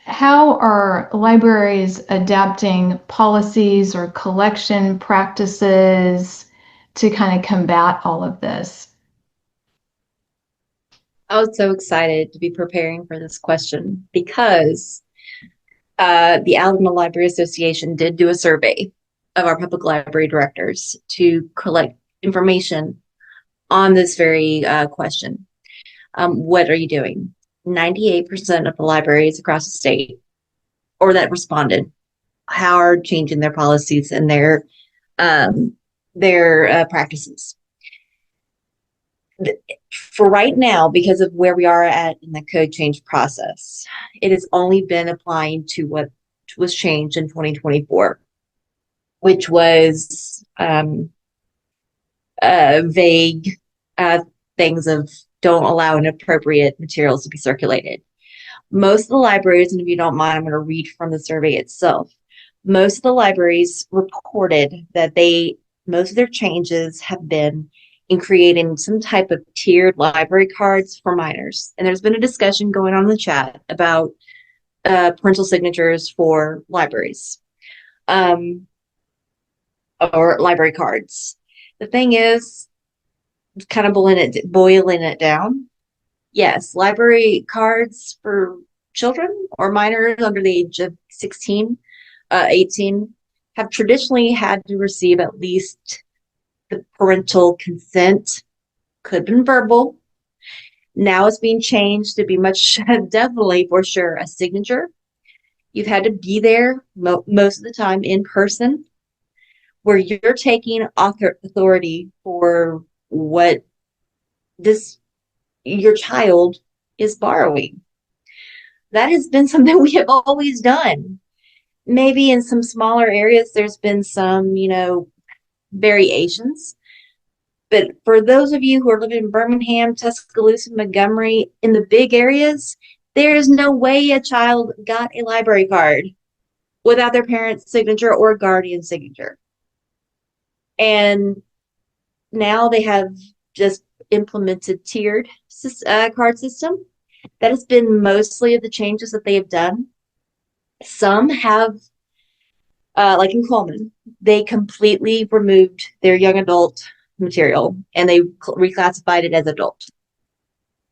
how are libraries adapting policies or collection practices to kind of combat all of this? I was so excited to be preparing for this question because the Alabama Library Association did do a survey of our public library directors to collect information on this very question. What are you doing? 98% of the libraries across the state, or that responded, how are changing their policies and their practices. For right now, because of where we are at in the code change process, it has only been applying to what was changed in 2024, which was vague things of don't allow inappropriate materials to be circulated. Most of the libraries, and if you don't mind, I'm going to read from the survey itself. Most of the libraries reported that most of their changes have been in creating some type of tiered library cards for minors. And there's been a discussion going on in the chat about parental signatures for libraries or library cards. The thing is, kind of boiling it down. Yes, library cards for children or minors under the age of 16, 18 have traditionally had to receive at least the parental consent, could have been verbal. Now it's being changed to be much, definitely for sure, a signature. You've had to be there most of the time in person, where you're taking authority for what your child is borrowing. That has been something we have always done. Maybe in some smaller areas, there's been some, variations. But for those of you who are living in Birmingham, Tuscaloosa, Montgomery, in the big areas, there is no way a child got a library card without their parent's signature or guardian signature. And now they have just implemented tiered card system. That has been mostly of the changes that they have done. Some have, like in Coleman, they completely removed their young adult material and they reclassified it as adult.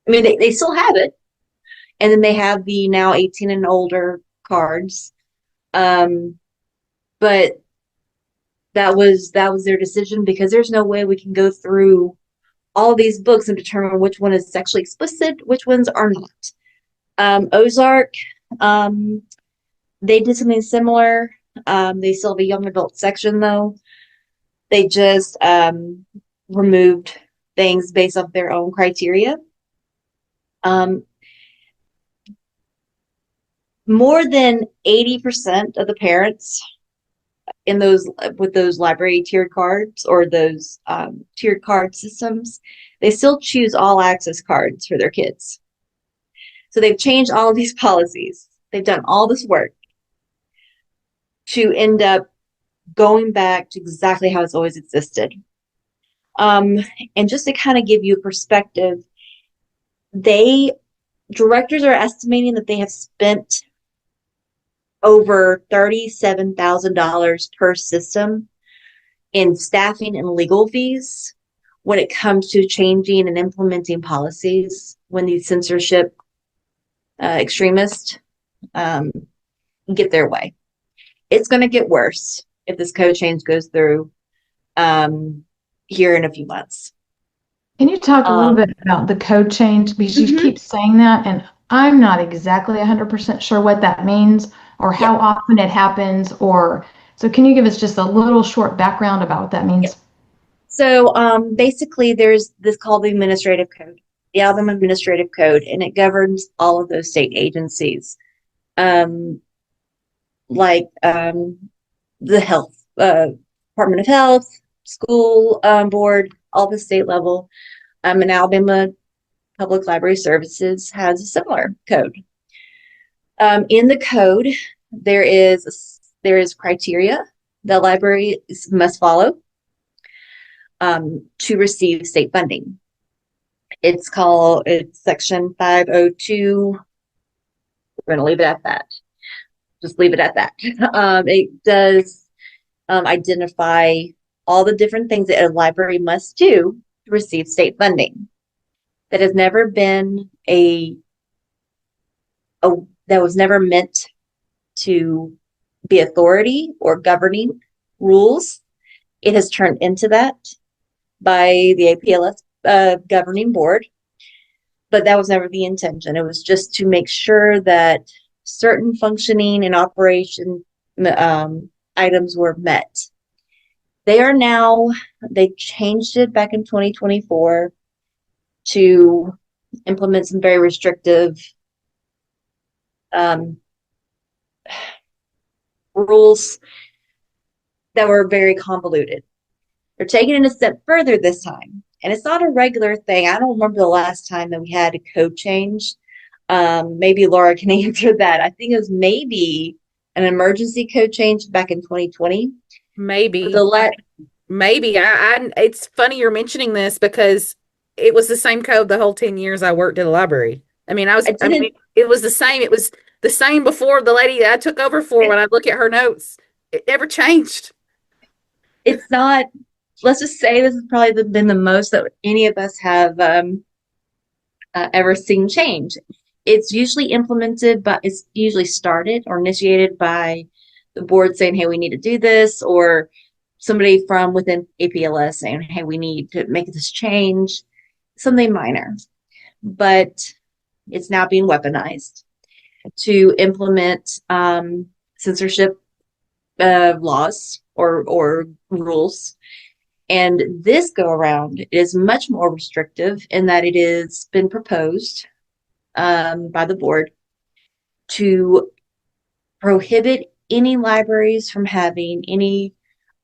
I mean, they still have it. And then they have the now 18 and older cards. But that was their decision, because there's no way we can go through all these books and determine which one is sexually explicit, which ones are not. Ozark, they did something similar. They still have a young adult section, though. They just removed things based off their own criteria. More than 80% of the parents with those library tiered cards or those tiered card systems, they still choose all access cards for their kids. So they've changed all of these policies. They've done all this work to end up going back to exactly how it's always existed. And just to kind of give you a perspective, directors are estimating that they have spent over $37,000 per system in staffing and legal fees when it comes to changing and implementing policies when these censorship extremists get their way. It's going to get worse if this code change goes through here in a few months. Can you talk a little bit about the code change? Because you keep saying that, and I'm not exactly 100% sure what that means or how often it happens. So can you give us just a little short background about what that means? Yep. So basically, there's this called the Administrative Code, the Alabama Administrative Code, and it governs all of those state agencies, like the health, Department of Health, school board, all the state level. And Alabama Public Library Services has a similar code. In the code, there is criteria that libraries must follow. to receive state funding. It's section 502. We're going to leave it at that. Just leave it at that. It does identify all the different things that a library must do to receive state funding. That has never been that was never meant to be authority or governing rules. It has turned into that by the APLS governing board, but that was never the intention. It was just to make sure that certain functioning and operation items were met. They changed it back in 2024 to implement some very restrictive rules that were very convoluted. They're taking it a step further this time, and it's not a regular thing. I don't remember the last time that we had a code change. Maybe Laura can answer that. I think it was maybe an emergency code change back in 2020. Maybe. Maybe. It's funny you're mentioning this because it was the same code the whole 10 years I worked at a library. I mean, it was the same. It was the same before the lady I took over for. When I look at her notes, it never changed. It's not, let's just say this has probably been the most that any of us have ever seen change. It's usually implemented, but it's usually started or initiated by the board saying, hey, we need to do this, or somebody from within APLS saying, hey, we need to make this change, something minor. But it's now being weaponized to implement censorship laws or rules. And this go around is much more restrictive in that it has been proposed by the board to prohibit any libraries from having any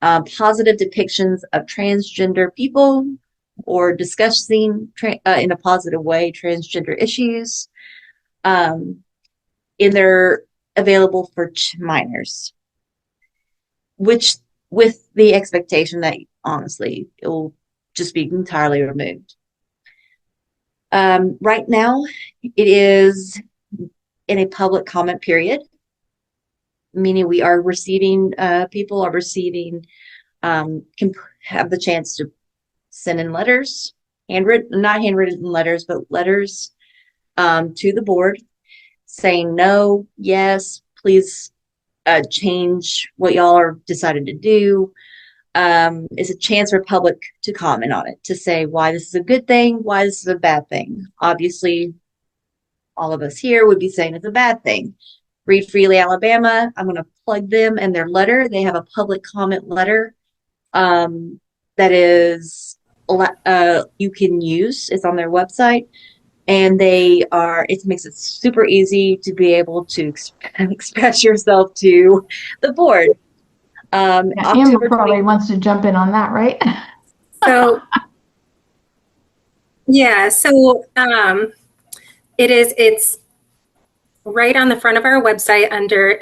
positive depictions of transgender people or discussing in a positive way transgender issues in their available for minors, which with the expectation that honestly it will just be entirely removed. Right now it is in a public comment period, meaning we are receiving people are receiving can have the chance to send in letters, not handwritten letters, but letters to the board saying no, yes, please change what y'all are decided to do. It's a chance for public to comment on it, to say why this is a good thing, why this is a bad thing. Obviously, all of us here would be saying it's a bad thing. Read Freely Alabama, I'm going to plug them and their letter. They have a public comment letter that is you can use. It's on their website, and it makes it super easy to be able to express yourself to the board. Amber probably wants to jump in on that, right? So, yeah, so it's right on the front of our website under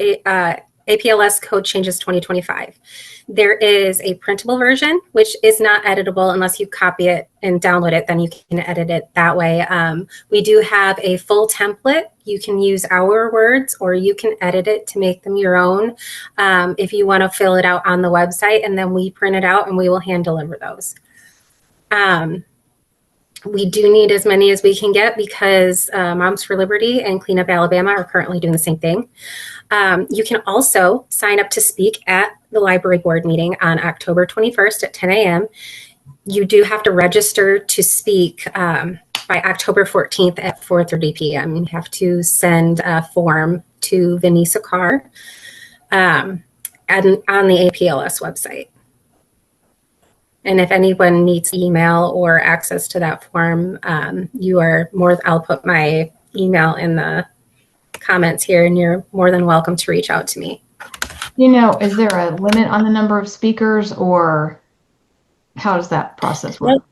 APLS Code Changes 2025. There is a printable version, which is not editable unless you copy it and download it, then you can edit it that way. We do have a full template. You can use our words or you can edit it to make them your own if you want to fill it out on the website, and then we print it out and we will hand deliver those. We do need as many as we can get because Moms for Liberty and Clean Up Alabama are currently doing the same thing. You can also sign up to speak at the library board meeting on October 21st at 10 a.m. You do have to register to speak by October 14th at 4:30 p.m. You have to send a form to Vanessa Carr on the APLS website. And if anyone needs email or access to that form, I'll put my email in the comments here, and you're more than welcome to reach out to me. Is there a limit on the number of speakers, or how does that process work?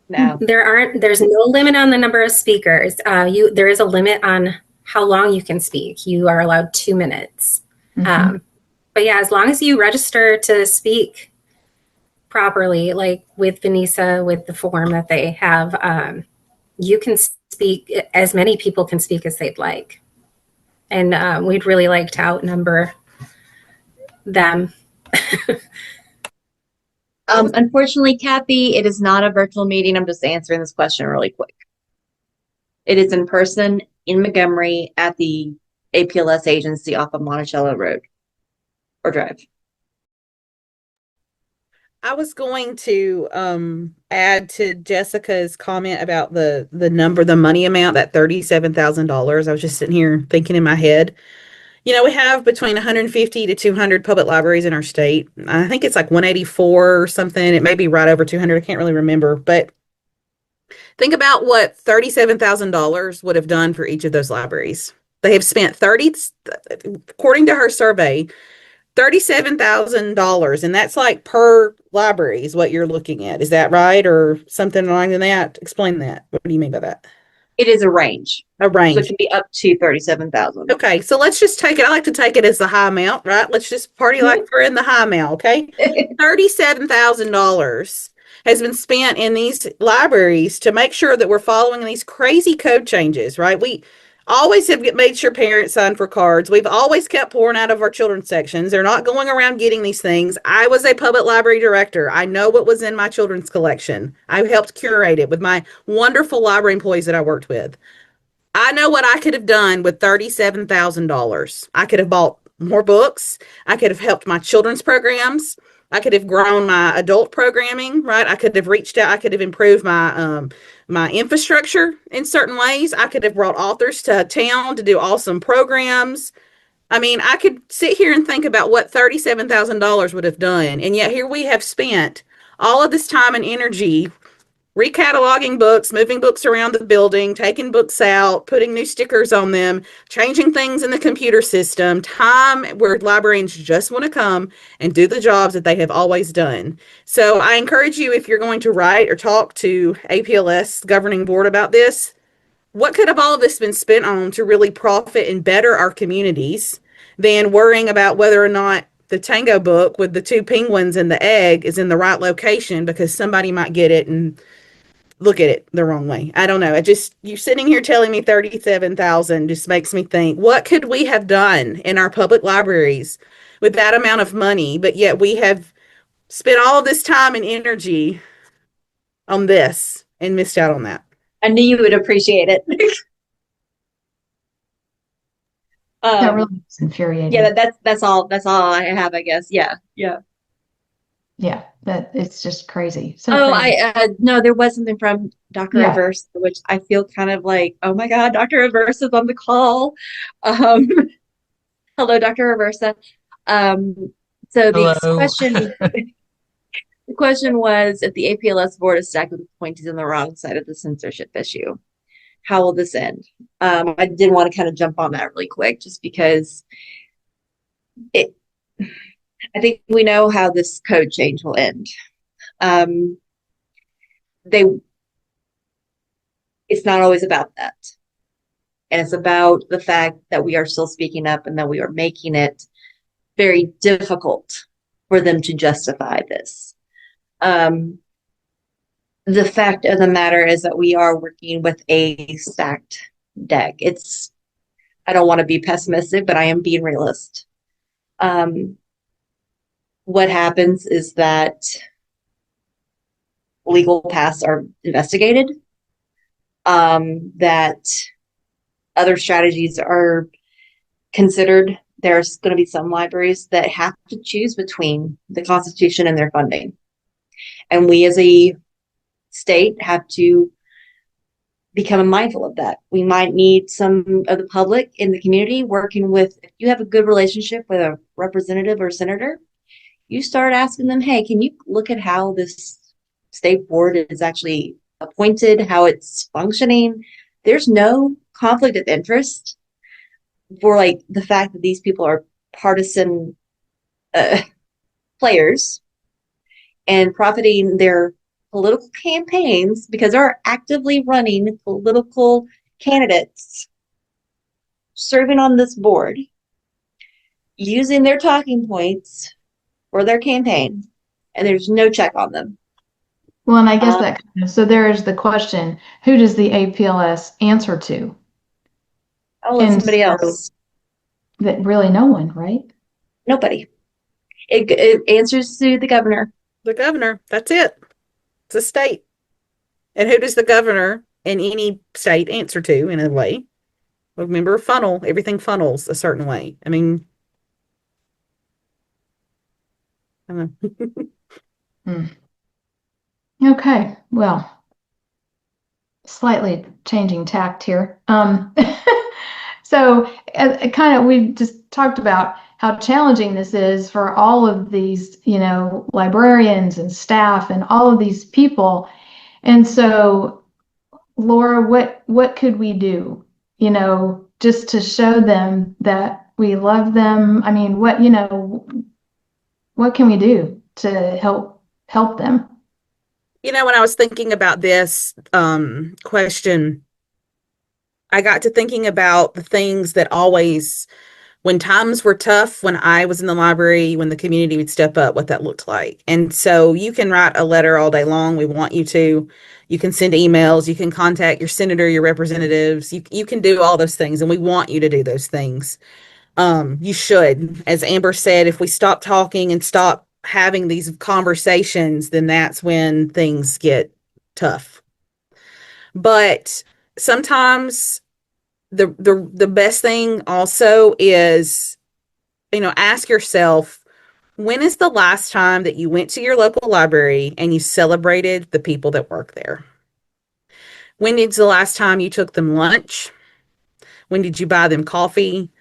No. There's no limit on the number of speakers. There is a limit on how long you can speak. You are allowed 2 minutes. Mm-hmm. But yeah, as long as you register to speak, properly, like with Vanessa, with the form that they have, you can speak, as many people can speak as they'd like. And we'd really like to outnumber them. Unfortunately, Kathy, it is not a virtual meeting. I'm just answering this question really quick. It is in person in Montgomery at the APLS agency off of Monticello Road or Drive. I was going to add to Jessica's comment about the money amount, that $37,000. I was just sitting here thinking in my head. We have between 150 to 200 public libraries in our state. I think it's like 184 or something. It may be right over 200. I can't really remember. But think about what $37,000 would have done for each of those libraries. They have spent according to her survey, $37,000, and that's like per library is what you're looking at. Is that right, or something along that? Explain that. What do you mean by that? It is a range. A range. So it can be up to 37,000. Okay, so let's just take it. I like to take it as the high amount, right? Let's just party like we're in the high amount, okay? $37,000 has been spent in these libraries to make sure that we're following these crazy code changes, right? We always have made sure parents sign for cards. We've always kept pouring out of our children's sections. They're not going around getting these things. I was a public library director. I know what was in my children's collection. I helped curate it with my wonderful library employees that I worked with. I know what I could have done with $37,000. I could have bought more books. I could have helped my children's programs. I could have grown my adult programming, right? I could have reached out. I could have improved my infrastructure in certain ways. I could have brought authors to town to do awesome programs. I mean, I could sit here and think about what $37,000 would have done. And yet here we have spent all of this time and energy recataloging books, moving books around the building, taking books out, putting new stickers on them, changing things in the computer system, time where librarians just want to come and do the jobs that they have always done. So I encourage you, if you're going to write or talk to APLS governing board about this, what could have all of this been spent on to really profit and better our communities than worrying about whether or not the tango book with the two penguins and the egg is in the right location because somebody might get it and look at it the wrong way. I don't know. You're sitting here telling me 37,000 just makes me think, what could we have done in our public libraries with that amount of money? But yet we have spent all of this time and energy on this and missed out on that. I knew you would appreciate it. That really is infuriating. Yeah, that's all I have, I guess. Yeah. That it's just crazy. So crazy. No, there was something from Dr. Aversa, which I feel kind of like, oh my God, Dr. Aversa is on the call. Hello, Dr. Aversa. So the question was, if the APLS board is stacked with appointees on the wrong side of the censorship issue, how will this end? I did want to kind of jump on that really quick, just because I think we know how this code change will end. It's not always about that. And it's about the fact that we are still speaking up and that we are making it very difficult for them to justify this. The fact of the matter is that we are working with a stacked deck. I don't want to be pessimistic, but I am being realist. What happens is that legal paths are investigated, that other strategies are considered. There's going to be some libraries that have to choose between the Constitution and their funding. And we as a state have to become mindful of that. We might need some of the public in the community working with, if you have a good relationship with a representative or senator, you start asking them, hey, can you look at how this state board is actually appointed, how it's functioning? There's no conflict of interest for like the fact that these people are partisan players and profiting their political campaigns because they're actively running political candidates serving on this board, using their talking points for their campaign and there's no check on them. Well, and I guess so there is the question, who does the APLS answer to? I'll let somebody else. That really no one, right? Nobody. It answers to the governor. The governor. That's it. It's a state. And who does the governor in any state answer to in a way? Well, remember, everything funnels a certain way. I mean, I don't know. Okay, well, slightly changing tact here. So we just talked about how challenging this is for all of these, librarians and staff and all of these people. And so, Laura, what could we do, just to show them that we love them? I mean, what can we do to help them? When I was thinking about this question, I got to thinking about the things that always, when times were tough, when I was in the library, when the community would step up, what that looked like. And so you can write a letter all day long. We want you to. You can send emails. You can contact your senator, your representatives. You can do all those things, and we want you to do those things. You should. As Amber said, if we stop talking and stop having these conversations, then that's when things get tough. But sometimes the best thing also is, ask yourself, when is the last time that you went to your local library and you celebrated the people that work there? When is the last time you took them lunch? When did you buy them coffee?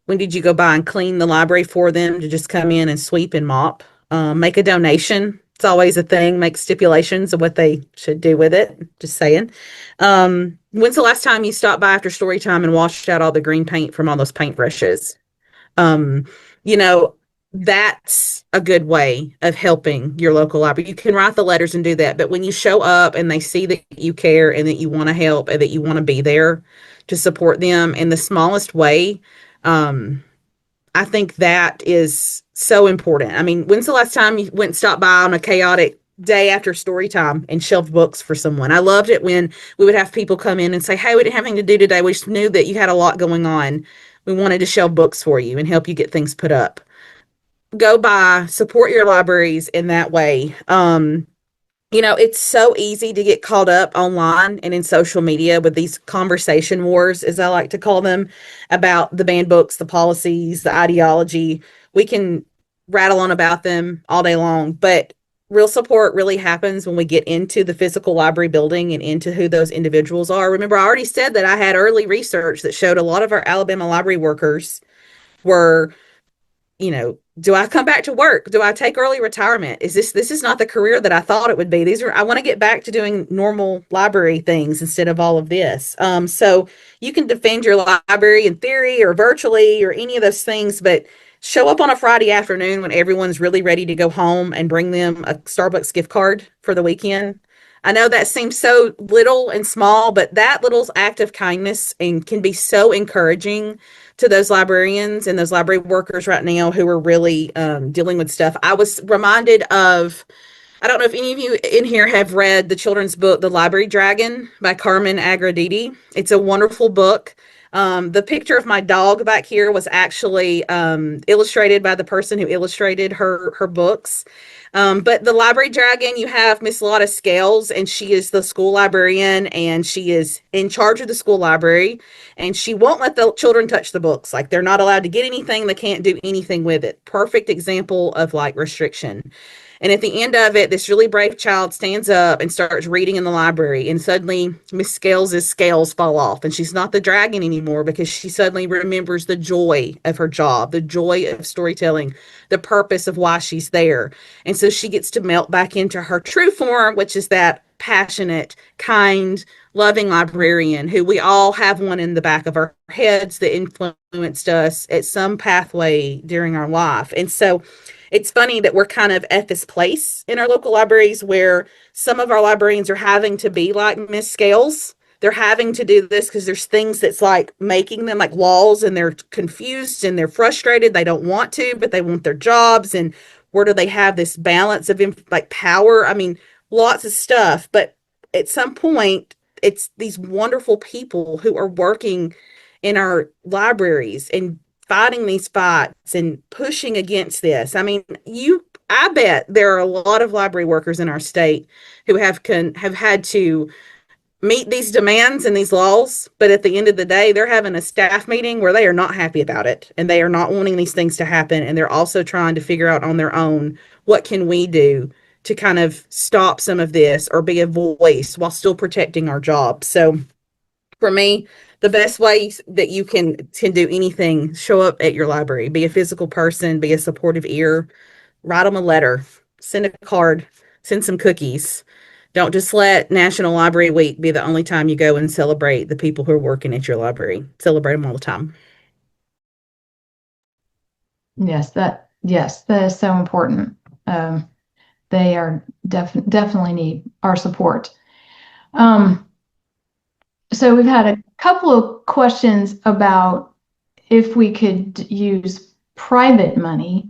When did you go by and clean the library for them to just come in and sweep and mop? Make a donation. It's always a thing. Make stipulations of what they should do with it. Just saying. When's the last time you stopped by after story time and washed out all the green paint from all those paintbrushes? That's a good way of helping your local library. You can write the letters and do that. But when you show up and they see that you care and that you want to help and that you want to be there to support them in the smallest way, I think that is so important. I mean, when's the last time you went and stopped by on a chaotic day after story time and shelved books for someone? I loved it when we would have people come in and say, hey, we didn't have anything to do today. We just knew that you had a lot going on. We wanted to shelve books for you and help you get things put up. Go by, support your libraries in that way. It's so easy to get caught up online and in social media with these conversation wars, as I like to call them, about the banned books, the policies, the ideology. We can rattle on about them all day long, but real support really happens when we get into the physical library building and into who those individuals are. Remember, I already said that I had early research that showed a lot of our Alabama library workers were, do I come back to work? Do I take early retirement? This is not the career that I thought it would be. I want to get back to doing normal library things instead of all of this. So you can defend your library in theory or virtually or any of those things, but show up on a Friday afternoon when everyone's really ready to go home and bring them a Starbucks gift card for the weekend. I know that seems so little and small, but that little act of kindness and can be so encouraging to those librarians and those library workers right now who are really dealing with stuff. I was reminded of, I don't know if any of you in here have read the children's book, The Library Dragon by Carmen Agradidi. It's a wonderful book. The picture of my dog back here was actually illustrated by the person who illustrated her books. But the Library Dragon, you have Miss Lotta Scales, and she is the school librarian, and she is in charge of the school library, and she won't let the children touch the books. Like, they're not allowed to get anything. They can't do anything with it. Perfect example of restriction. And at the end of it, this really brave child stands up and starts reading in the library. And suddenly Miss Scales' scales fall off. And she's not the dragon anymore because she suddenly remembers the joy of her job, the joy of storytelling, the purpose of why she's there. And so she gets to melt back into her true form, which is that passionate, kind, loving librarian who we all have one in the back of our heads that influenced us at some pathway during our life. And so it's funny that we're kind of at this place in our local libraries where some of our librarians are having to be like Miss Scales. They're having to do this because there's things that's making them laws, and they're confused and they're frustrated. They don't want to, but they want their jobs, and Where do they have this balance of like power? I mean, lots of stuff, but at some point, it's these wonderful people who are working in our libraries and fighting these fights and pushing against this. I mean, I bet there are a lot of library workers in our state who have had to meet these demands and these laws, but at the end of the day, they're having a staff meeting where they are not happy about it and they are not wanting these things to happen. And they're also trying to figure out on their own, what can we do to kind of stop some of this or be a voice while still protecting our jobs. So for me, the best way that you can do anything, show up at your library, be a physical person, be a supportive ear, write them a letter, send a card, send some cookies. Don't just let National Library Week be the only time you go and celebrate the people who are working at your library. Celebrate them all the time. Yes, that is so important. They are definitely need our support. So we've had a couple of questions about if we could use private money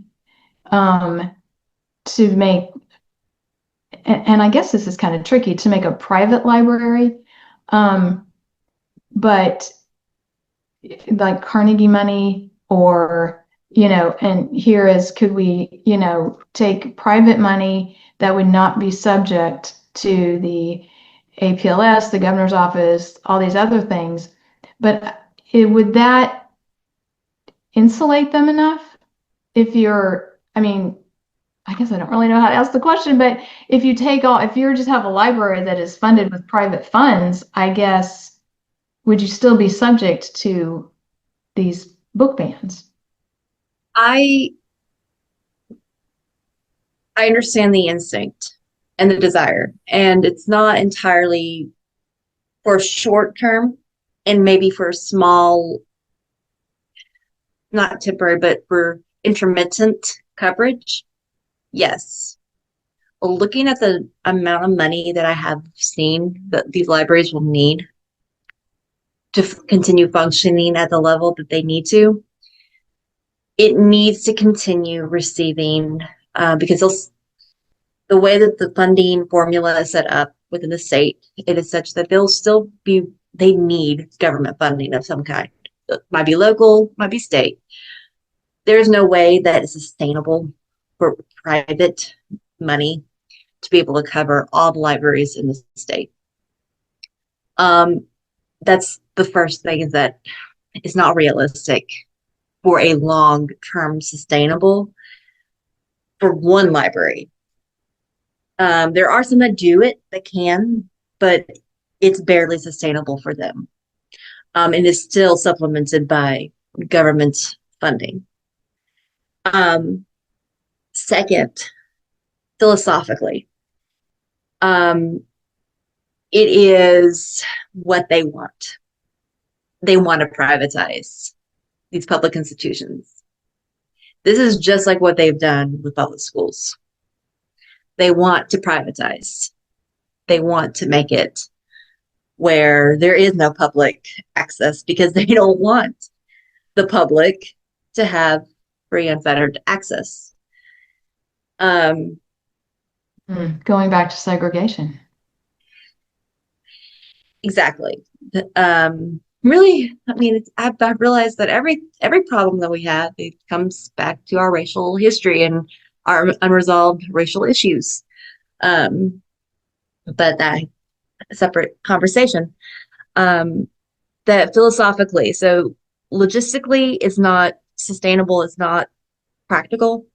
to make, and I guess this is kind of tricky, to make a private library, but like Carnegie money, or, and here is, could we, take private money that would not be subject to the APLS, the governor's office, all these other things, but would that insulate them enough? I guess I don't really know how to ask the question, but if you just have a library that is funded with private funds, I guess, would you still be subject to these book bans? I understand the instinct and the desire, and it's not entirely for short term and maybe for small, not temporary, but for intermittent coverage. Yes. Looking at the amount of money that I have seen that these libraries will need to continue functioning at the level that they need to, it needs to continue receiving, because the way that the funding formula is set up within the state, it is such that they need government funding of some kind. It might be local, might be state. There's no way that it's sustainable for private money to be able to cover all the libraries in the state. That's the first thing, is that it's not realistic for a long-term sustainable for one library. There are some that do it, that can, but it's barely sustainable for them. And it's still supplemented by government funding. Second, philosophically, it is what they want. They want to privatize these public institutions. This is just like what they've done with public schools. They want to privatize. They want to make it where there is no public access, because they don't want the public to have free, unfettered access. Going back to segregation. Exactly. Really, I mean, I've realized that every problem that we have, it comes back to our racial history and our unresolved racial issues. But that a separate conversation. That philosophically, so logistically, it's not sustainable, it's not practical.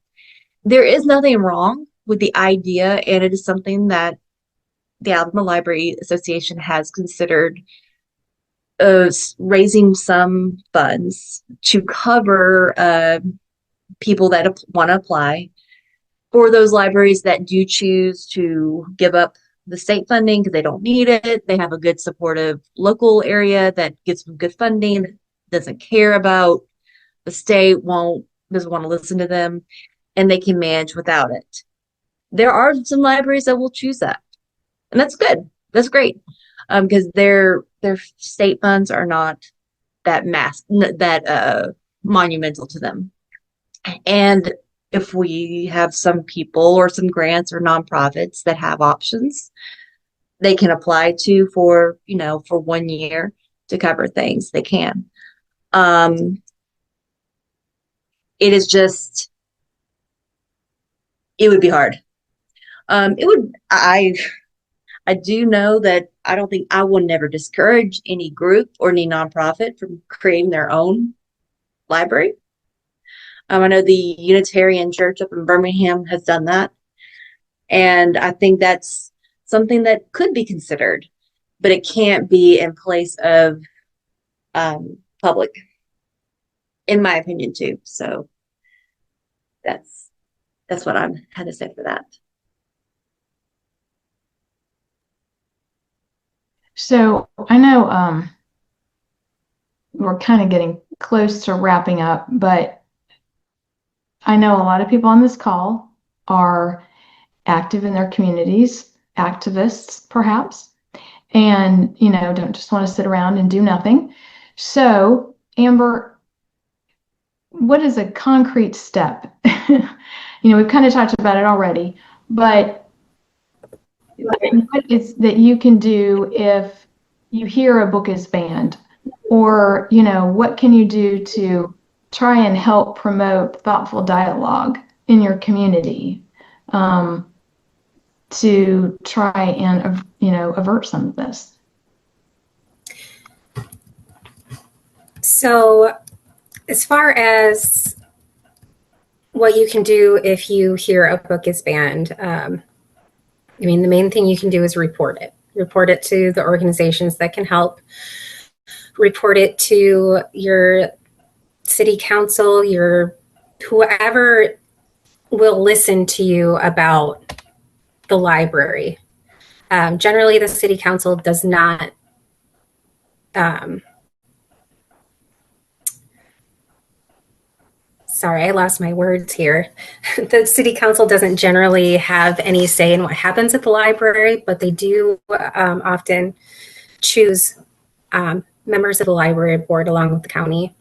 There is nothing wrong with the idea, and it is something that the Alabama Library Association has considered, raising some funds to cover people that want to apply for those libraries that do choose to give up the state funding because they don't need it. They have a good supportive local area that gets them good funding, doesn't care about the state, doesn't want to listen to them, and they can manage without it. There are some libraries that will choose that, and that's good. That's great, because their state funds are not that monumental to them. And if we have some people or some grants or nonprofits that have options they can apply to for, for 1 year to cover things, they can. It is just, it would be hard. I do know that I will never discourage any group or any nonprofit from creating their own library. I know the Unitarian Church up in Birmingham has done that. And I think that's something that could be considered, but it can't be in place of public, in my opinion, too. So that's what I had to say for that. So I know we're kind of getting close to wrapping up, but I know a lot of people on this call are active in their communities, activists perhaps, and don't just want to sit around and do nothing. So Amber, what is a concrete step? We've kind of talked about it already, but what is that you can do if you hear a book is banned, or what can you do to try and help promote thoughtful dialogue in your community, to try and avert some of this? So as far as what you can do if you hear a book is banned, the main thing you can do is report it. Report it to the organizations that can help. Report it to your city council, your whoever will listen to you about the library. Generally, the city council does not sorry, I lost my words here. The city council doesn't generally have any say in what happens at the library, but they do often choose members of the library board along with the county.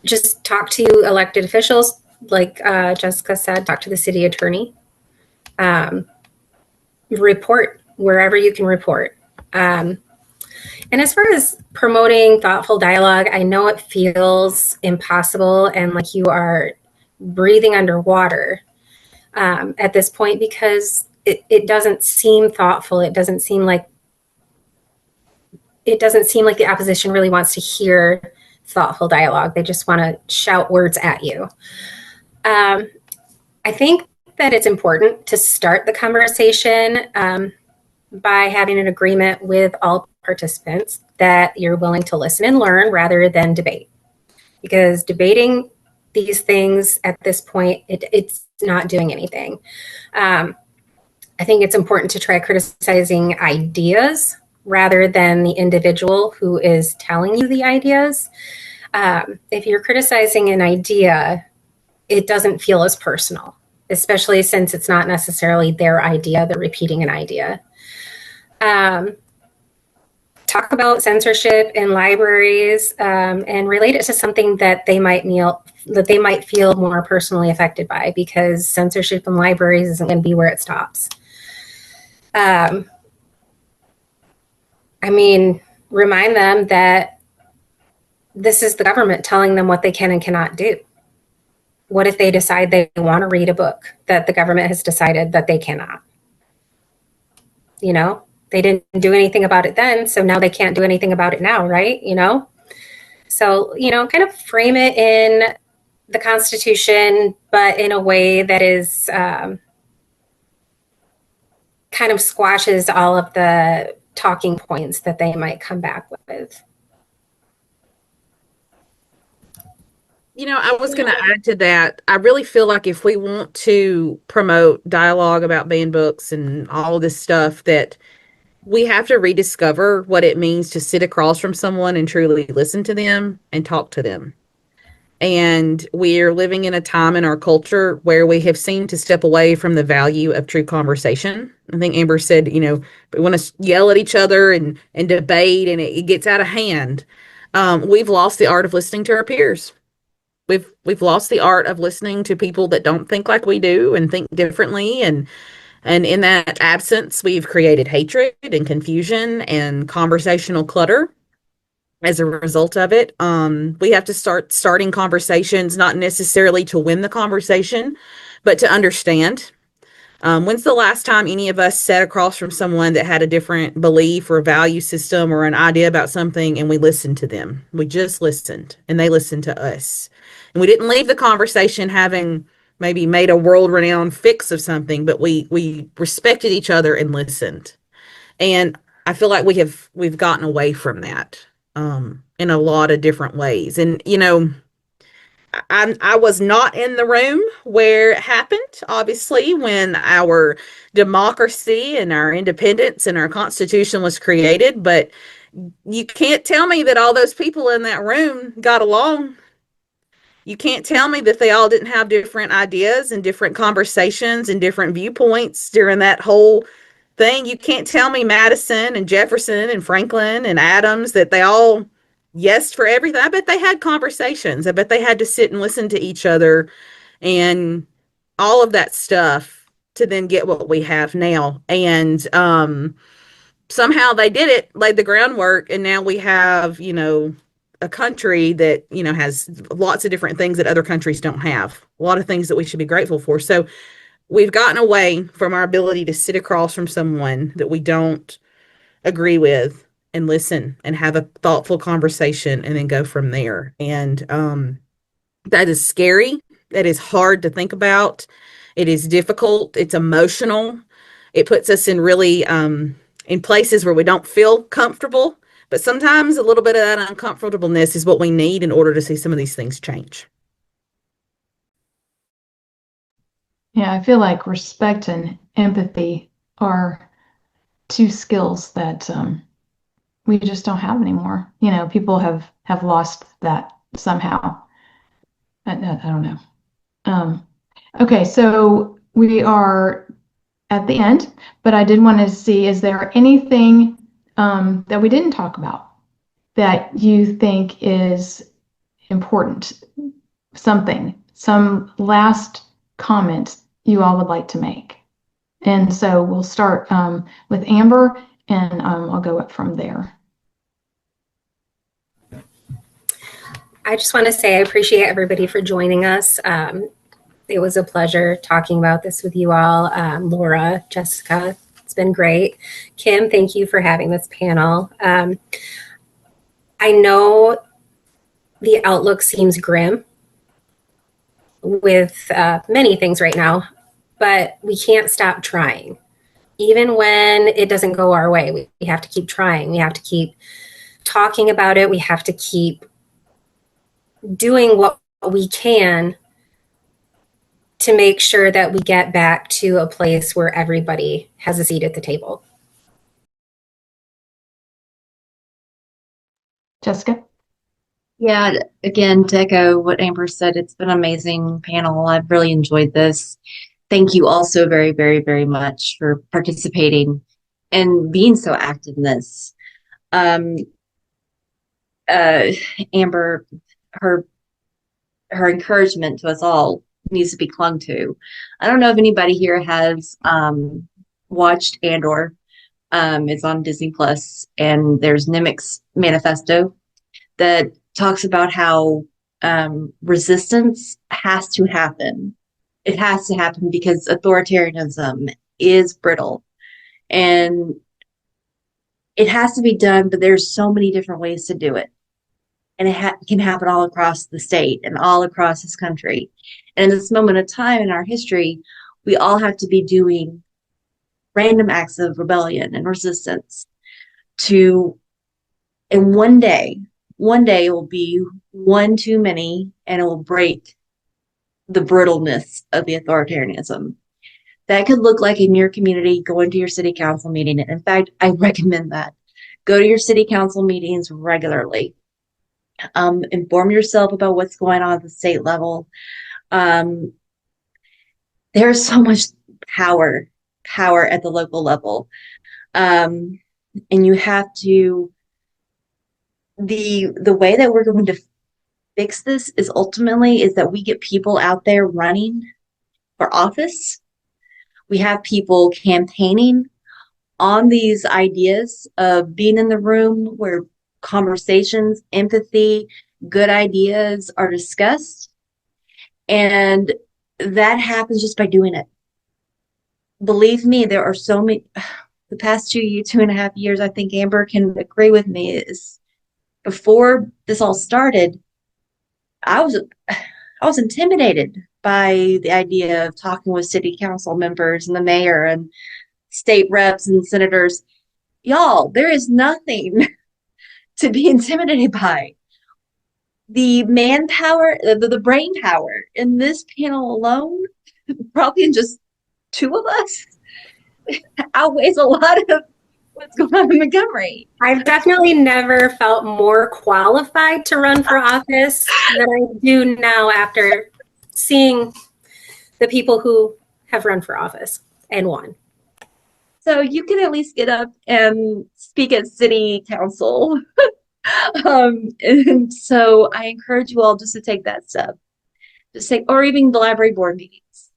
Just talk to elected officials, like Jessica said, talk to the city attorney. Report wherever you can report. And as far as promoting thoughtful dialogue, I know it feels impossible and like you are breathing underwater at this point, because it doesn't seem thoughtful. It doesn't seem like the opposition really wants to hear thoughtful dialogue. They just want to shout words at you. I think that it's important to start the conversation by having an agreement with all participants that you're willing to listen and learn rather than debate. Because debating these things at this point, it's not doing anything. I think it's important to try criticizing ideas rather than the individual who is telling you the ideas. If you're criticizing an idea, it doesn't feel as personal, especially since it's not necessarily their idea. They're repeating an idea. Talk about censorship in libraries and relate it to something that they might feel more personally affected by, because censorship in libraries isn't going to be where it stops. Remind them that this is the government telling them what they can and cannot do. What if they decide they want to read a book that the government has decided that they cannot? They didn't do anything about it then, so now they can't do anything about it now, right? So, kind of frame it in the Constitution, but in a way that is kind of squashes all of the talking points that they might come back with. I was going to add to that. I really feel like if we want to promote dialogue about banned books and all of this stuff, that we have to rediscover what it means to sit across from someone and truly listen to them and talk to them. And we're living in a time in our culture where we have seemed to step away from the value of true conversation. I think Amber said, we want to yell at each other and debate, and it gets out of hand. We've lost the art of listening to our peers. we've lost the art of listening to people that don't think like we do and think differently. And in that absence, we've created hatred and confusion and conversational clutter as a result of it. We have to starting conversations, not necessarily to win the conversation, but to understand. When's the last time any of us sat across from someone that had a different belief or value system or an idea about something and we listened to them? We just listened and they listened to us. And we didn't leave the conversation having maybe made a world-renowned fix of something, but we respected each other and listened. And I feel like we've gotten away from that in a lot of different ways. And I was not in the room where it happened, obviously, when our democracy and our independence and our Constitution was created. But you can't tell me that all those people in that room got along. You can't tell me that they all didn't have different ideas and different conversations and different viewpoints during that whole thing. You can't tell me Madison and Jefferson and Franklin and Adams that they all yes for everything. I bet they had conversations. I bet they had to sit and listen to each other and all of that stuff to then get what we have now. And somehow they did it, laid the groundwork, and now we have, a country that, has lots of different things that other countries don't have, a lot of things that we should be grateful for. So we've gotten away from our ability to sit across from someone that we don't agree with and listen and have a thoughtful conversation and then go from there. And that is scary. That is hard to think about. It is difficult. It's emotional. It puts us in really in places where we don't feel comfortable. But sometimes a little bit of that uncomfortableness is what we need in order to see some of these things change. Yeah, I feel like respect and empathy are two skills that we just don't have anymore. People have lost that somehow. I don't know. Okay, so we are at the end, but I did want to see, is there anything that we didn't talk about that you think is important? Some last comment you all would like to make? And so we'll start with Amber, and I'll go up from there. I just want to say I appreciate everybody for joining us. It was a pleasure talking about this with you all. Laura, Jessica, it's been great. Kim, thank you for having this panel. I know the outlook seems grim with many things right now, but we can't stop trying. Even when it doesn't go our way, we have to keep trying. We have to keep talking about it. We have to keep doing what we can to make sure that we get back to a place where everybody has a seat at the table. Jessica? Yeah, again, to echo what Amber said, it's been an amazing panel. I've really enjoyed this. Thank you all so very, very, very much for participating and being so active in this. Amber, her encouragement to us all needs to be clung to. I don't know if anybody here has watched Andor. It's on Disney Plus, and there's Nemec's manifesto that talks about how resistance has to happen. It has to happen because authoritarianism is brittle, and it has to be done, but there's so many different ways to do it. And it can happen all across the state and all across this country. And in this moment of time in our history, we all have to be doing random acts of rebellion and resistance and one day it will be one too many, and it will break the brittleness of the authoritarianism. That could look like in your community, going to your city council meeting. In fact, I recommend that. Go to your city council meetings regularly. Inform yourself about what's going on at the state level. There's so much power at the local level. And you have to, the way that we're going to fix this is ultimately is that we get people out there running for office. We have people campaigning on these ideas of being in the room where conversations, empathy, good ideas are discussed. And that happens just by doing it. Believe me, there are so many, the past 2.5 years, I think Amber can agree with me, is before this all started, I was intimidated by the idea of talking with city council members and the mayor and state reps and senators. Y'all, there is nothing to be intimidated by. The manpower, the brain power in this panel alone, probably in just two of us, outweighs a lot of what's going on in Montgomery. I've definitely never felt more qualified to run for office than I do now after seeing the people who have run for office and won. So you can at least get up and speak at city council. And so I encourage you all just to take that step. Just take, or even the library board meetings.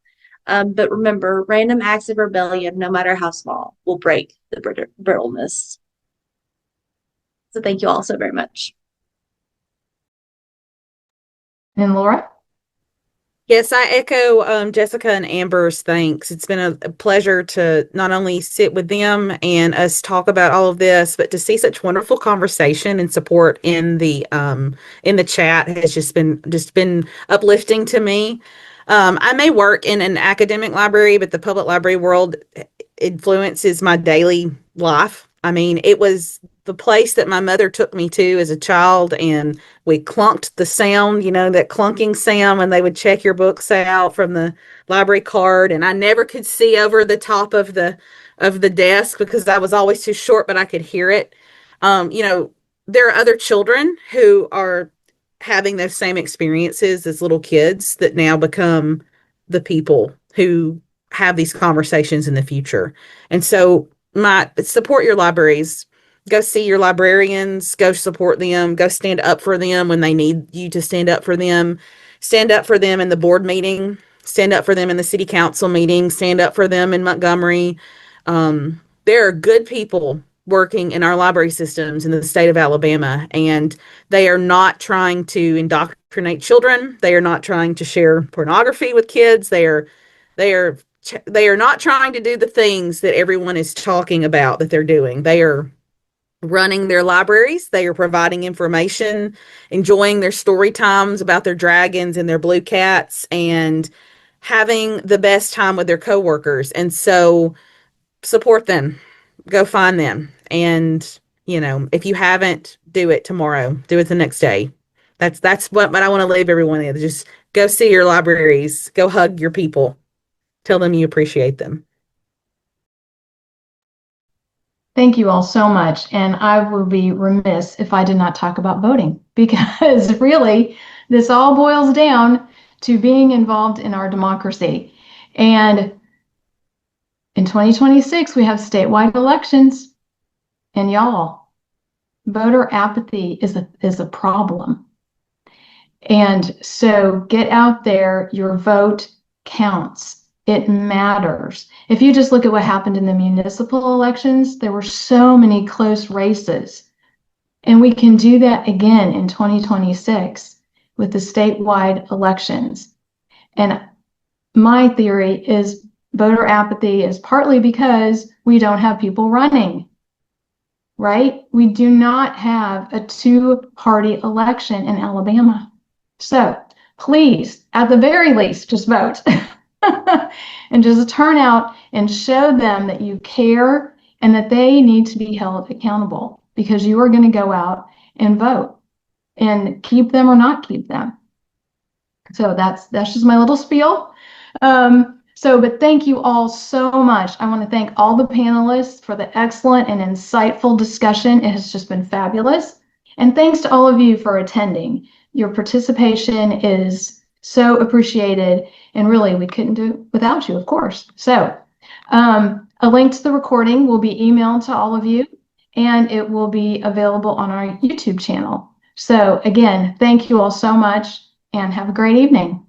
But remember, random acts of rebellion, no matter how small, will break the brittleness. So thank you all so very much. And Laura? Yes, I echo Jessica and Amber's thanks. It's been a pleasure to not only sit with them and us talk about all of this, but to see such wonderful conversation and support in the chat has just been uplifting to me. I may work in an academic library, but the public library world influences my daily life. I mean, it was the place that my mother took me to as a child, and we clunked the sound, that clunking sound when they would check your books out from the library card. And I never could see over the top of the desk because I was always too short, but I could hear it. There are other children who are having those same experiences as little kids that now become the people who have these conversations in the future. And so support your libraries. Go see your librarians, go support them, go stand up for them when they need you to stand up for them in the board meeting, stand up for them in the city council meeting, stand up for them in Montgomery. There are good people working in our library systems in the state of Alabama, and they are not trying to indoctrinate children. They are not trying to share pornography with kids. They are not trying to do the things that everyone is talking about that they're doing. They are running their libraries. They are providing information, enjoying their story times about their dragons and their blue cats, and having the best time with their coworkers. And so support them, go find them. And, if you haven't, do it tomorrow, do it the next day. That's what I want to leave everyone with. Just go see your libraries, go hug your people, tell them you appreciate them. Thank you all so much. And I will be remiss if I did not talk about voting, because really this all boils down to being involved in our democracy. And in 2026, we have statewide elections, and y'all, voter apathy is a problem. And so get out there, your vote counts. It matters. If you just look at what happened in the municipal elections, there were so many close races. And we can do that again in 2026 with the statewide elections. And my theory is voter apathy is partly because we don't have people running, right? We do not have a two-party election in Alabama. So please, at the very least, just vote. And just turn out and show them that you care and that they need to be held accountable, because you are going to go out and vote and keep them or not keep them. So that's just my little spiel. But thank you all so much. I want to thank all the panelists for the excellent and insightful discussion. It has just been fabulous. And thanks to all of you for attending. Your participation is so appreciated, and really we couldn't do it without you, of course. So a link to the recording will be emailed to all of you, and it will be available on our YouTube channel. So again, thank you all so much and have a great evening.